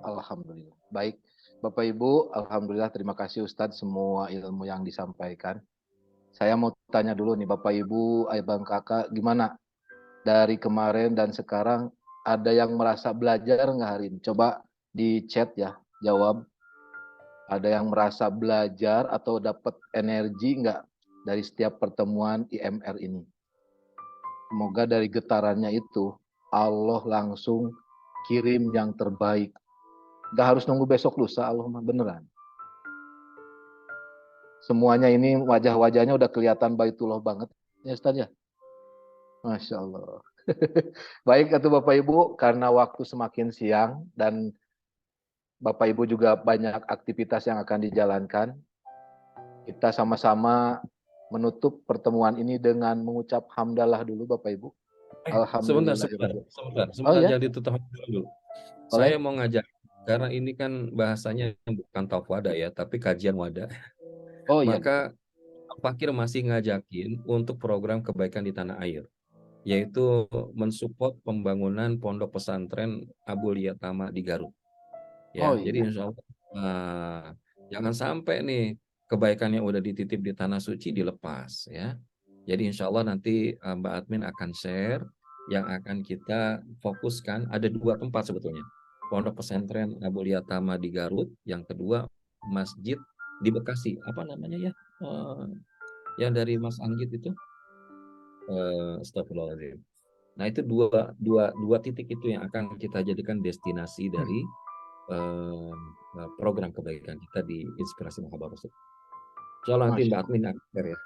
Alhamdulillah. Baik, Bapak Ibu, Alhamdulillah, terima kasih Ustadz semua ilmu yang disampaikan. Saya mau tanya dulu nih Bapak Ibu, Abang Kakak, gimana dari kemarin dan sekarang ada yang merasa belajar nggak hari ini? Coba di chat ya, jawab. Ada yang merasa belajar atau dapat energi nggak dari setiap pertemuan IMR ini? Semoga dari getarannya itu Allah langsung kirim yang terbaik. Nggak harus nunggu besok lusa, Allahumma beneran. Semuanya ini wajah-wajahnya udah kelihatan Baitullah banget. Ya Ustaz ya? Masya Allah. Baik atau Bapak Ibu, karena waktu semakin siang dan Bapak Ibu juga banyak aktivitas yang akan dijalankan, kita sama-sama menutup pertemuan ini dengan mengucap hamdalah dulu Bapak Ibu. Sebentar, Oh ya? jangan ditutup dulu. Boleh? Saya mau ngajak, karena ini kan bahasanya bukan talk wadah ya, tapi kajian wadah. Oh iya. Maka Fakir masih ngajakin untuk program kebaikan di tanah air, yaitu mensupport pembangunan pondok pesantren Abul Yatama di Garut. Ya, Oh iya. jadi insya Allah jangan sampai nih kebaikan yang udah dititip di tanah suci dilepas ya. Jadi insya Allah nanti Mbak Admin akan share yang akan kita fokuskan. Ada 2 tempat sebetulnya. Pondok pesantren Abul Yatama di Garut, yang kedua masjid di Bekasi. Apa namanya ya? Yang dari Mas Anggit itu? Astagfirullahaladzim. Nah itu dua titik itu yang akan kita jadikan destinasi dari program kebaikan kita di Inspirasi Mahabar Rasul. Soal nanti Mbak Admin akhir ya.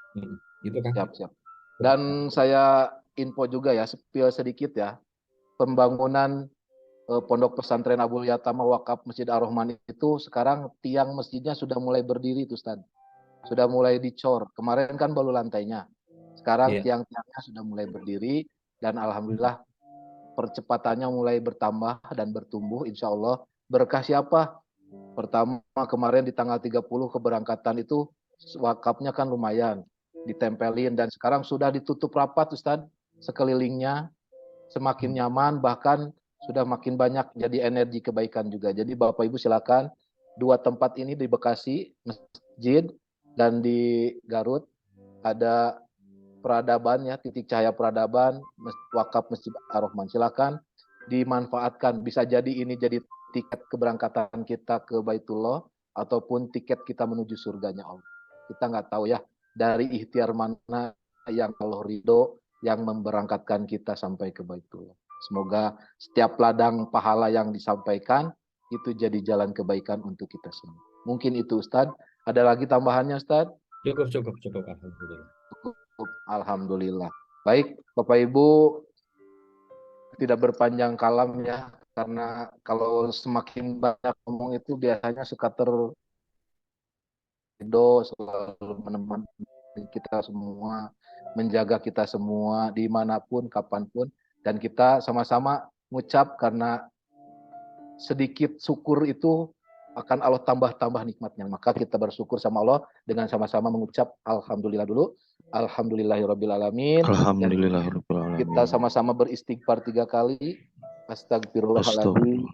Gitu kan? Siap. Dan saya info juga ya, spill sedikit ya. Pembangunan Pondok Pesantren Abul Yatama Wakaf Masjid Ar-Rahman itu sekarang tiang masjidnya sudah mulai berdiri tuh Ustaz. Sudah mulai dicor. Kemarin kan baru lantainya. Sekarang tiang-tiangnya sudah mulai berdiri dan alhamdulillah percepatannya mulai bertambah dan bertumbuh insya Allah. Berkah siapa? Pertama kemarin di tanggal 30 keberangkatan itu wakafnya kan lumayan ditempelin dan sekarang sudah ditutup rapat Ustaz sekelilingnya, semakin nyaman, bahkan sudah makin banyak jadi energi kebaikan juga. Jadi Bapak Ibu silakan, 2 tempat ini di Bekasi masjid dan di Garut ada peradaban ya, titik cahaya peradaban wakaf Masjid Ar-Rahman. Silakan dimanfaatkan, bisa jadi ini jadi tiket keberangkatan kita ke Baitullah ataupun tiket kita menuju surganya Allah. Kita nggak tahu ya dari ikhtiar mana yang Allah ridho yang memberangkatkan kita sampai ke Baitullah. Semoga setiap ladang pahala yang disampaikan itu jadi jalan kebaikan untuk kita semua. Mungkin itu Ustadz. Ada lagi tambahannya Ustadz? Cukup. Alhamdulillah. Alhamdulillah. Baik, Bapak Ibu, tidak berpanjang kalam ya, karena kalau semakin banyak ngomong itu biasanya suka selalu menemani kita semua, menjaga kita semua dimanapun, kapanpun, dan kita sama-sama mengucap karena sedikit syukur itu akan Allah tambah nikmatnya. Maka kita bersyukur sama Allah dengan sama-sama mengucap Alhamdulillah dulu. Alhamdulillahirrabbilalamin. Alhamdulillahirrabbilalamin. Kita sama-sama beristighfar 3 kali. Astagfirullahaladzim.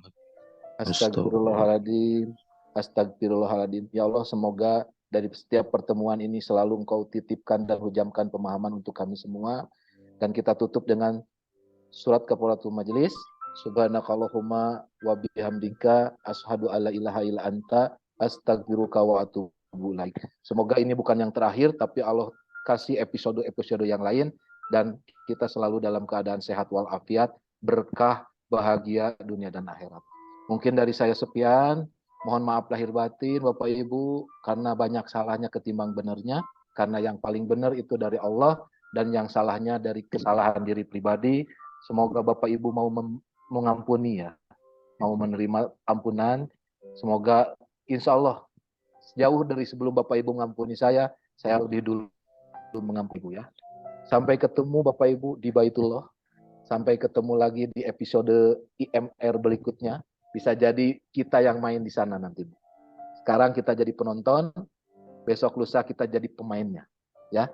Astagfirullahaladzim. Astagfirullahaladzim. Ya Allah, semoga dari setiap pertemuan ini selalu Engkau titipkan dan hujamkan pemahaman untuk kami semua. Dan kita tutup dengan surat Kafaratul Majelis. Subhanakallahumma wa bihamdika asyhadu alla ilaha illa anta astaghfiruka wa atubu ilaik. Semoga ini bukan yang terakhir, tapi Allah kasih episode-episode yang lain dan kita selalu dalam keadaan sehat walafiat, berkah, bahagia dunia dan akhirat. Mungkin dari saya sekian. Mohon maaf lahir batin Bapak Ibu karena banyak salahnya ketimbang benernya, karena yang paling benar itu dari Allah dan yang salahnya dari kesalahan diri pribadi. Semoga Bapak Ibu mau mengampuni ya, mau menerima ampunan. Semoga insya Allah jauh dari sebelum Bapak Ibu mengampuni saya lebih dulu mengampuni Ibu ya. Sampai ketemu Bapak Ibu di Baitullah. Sampai ketemu lagi di episode IMR berikutnya. Bisa jadi kita yang main di sana nanti. Sekarang kita jadi penonton, besok lusa kita jadi pemainnya. Ya,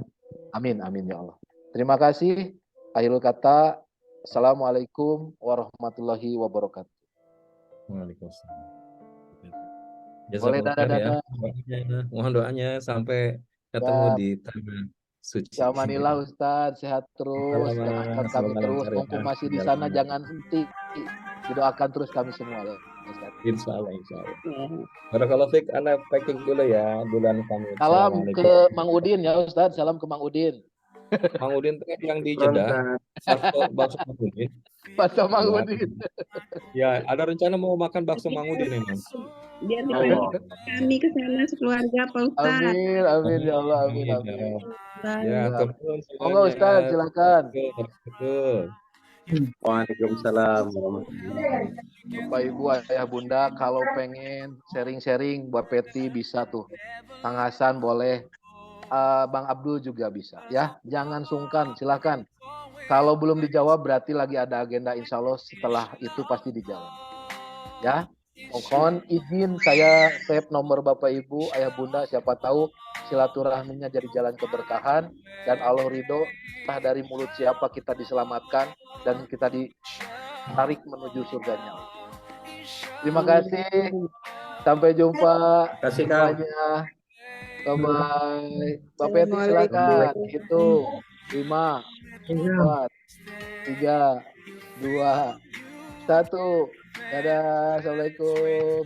amin, amin ya Allah. Terima kasih. Akhirul kata, Assalamualaikum warahmatullahi wabarakatuh. Waalaikumsalam. Boleh Jazakumullah ya. Mohon doanya sampai ketemu ya, di tanah suci. Jamanillah Ustadz, sehat terus, doakan kami terus, mumpung masih di sana jangan henti, didoakan terus kami semua ya. Insya Allah. Barakallahu fiik, Anda packing dulu ya, bulan kami. Salam ke Mang Udin ya Ustadz, salam ke Mang Udin. Mang Udin yang di Jeddah, bakso Mang Udin. Bakso Mang Udin. Ya, ada rencana mau makan bakso Mang Udin memang. Biar kami ke sana sekeluarga Pak Ustaz. Amin, amin ya Allah, amin, amin. Ya, turun. Monggo Ustaz, silakan. Waalaikumsalam. Bapak Ibu, Ayah Bunda, kalau pengen sharing-sharing buat Peti bisa tuh. Kang Hasan boleh, Bang Abdul juga bisa ya. Jangan sungkan, silakan. Kalau belum dijawab berarti lagi ada agenda, insya Allah setelah itu pasti dijawab. Ya, mohon izin saya save nomor Bapak Ibu, Ayah Bunda, siapa tahu silaturahminya jadi jalan keberkahan dan Allah ridho, entah dari mulut siapa kita diselamatkan dan kita ditarik menuju surganya. Terima kasih. Sampai jumpa. Semuanya. Bye-bye. Mbak Peti silakan. Itu 5, 4, 3, 2, 1. Dadah. Assalamualaikum.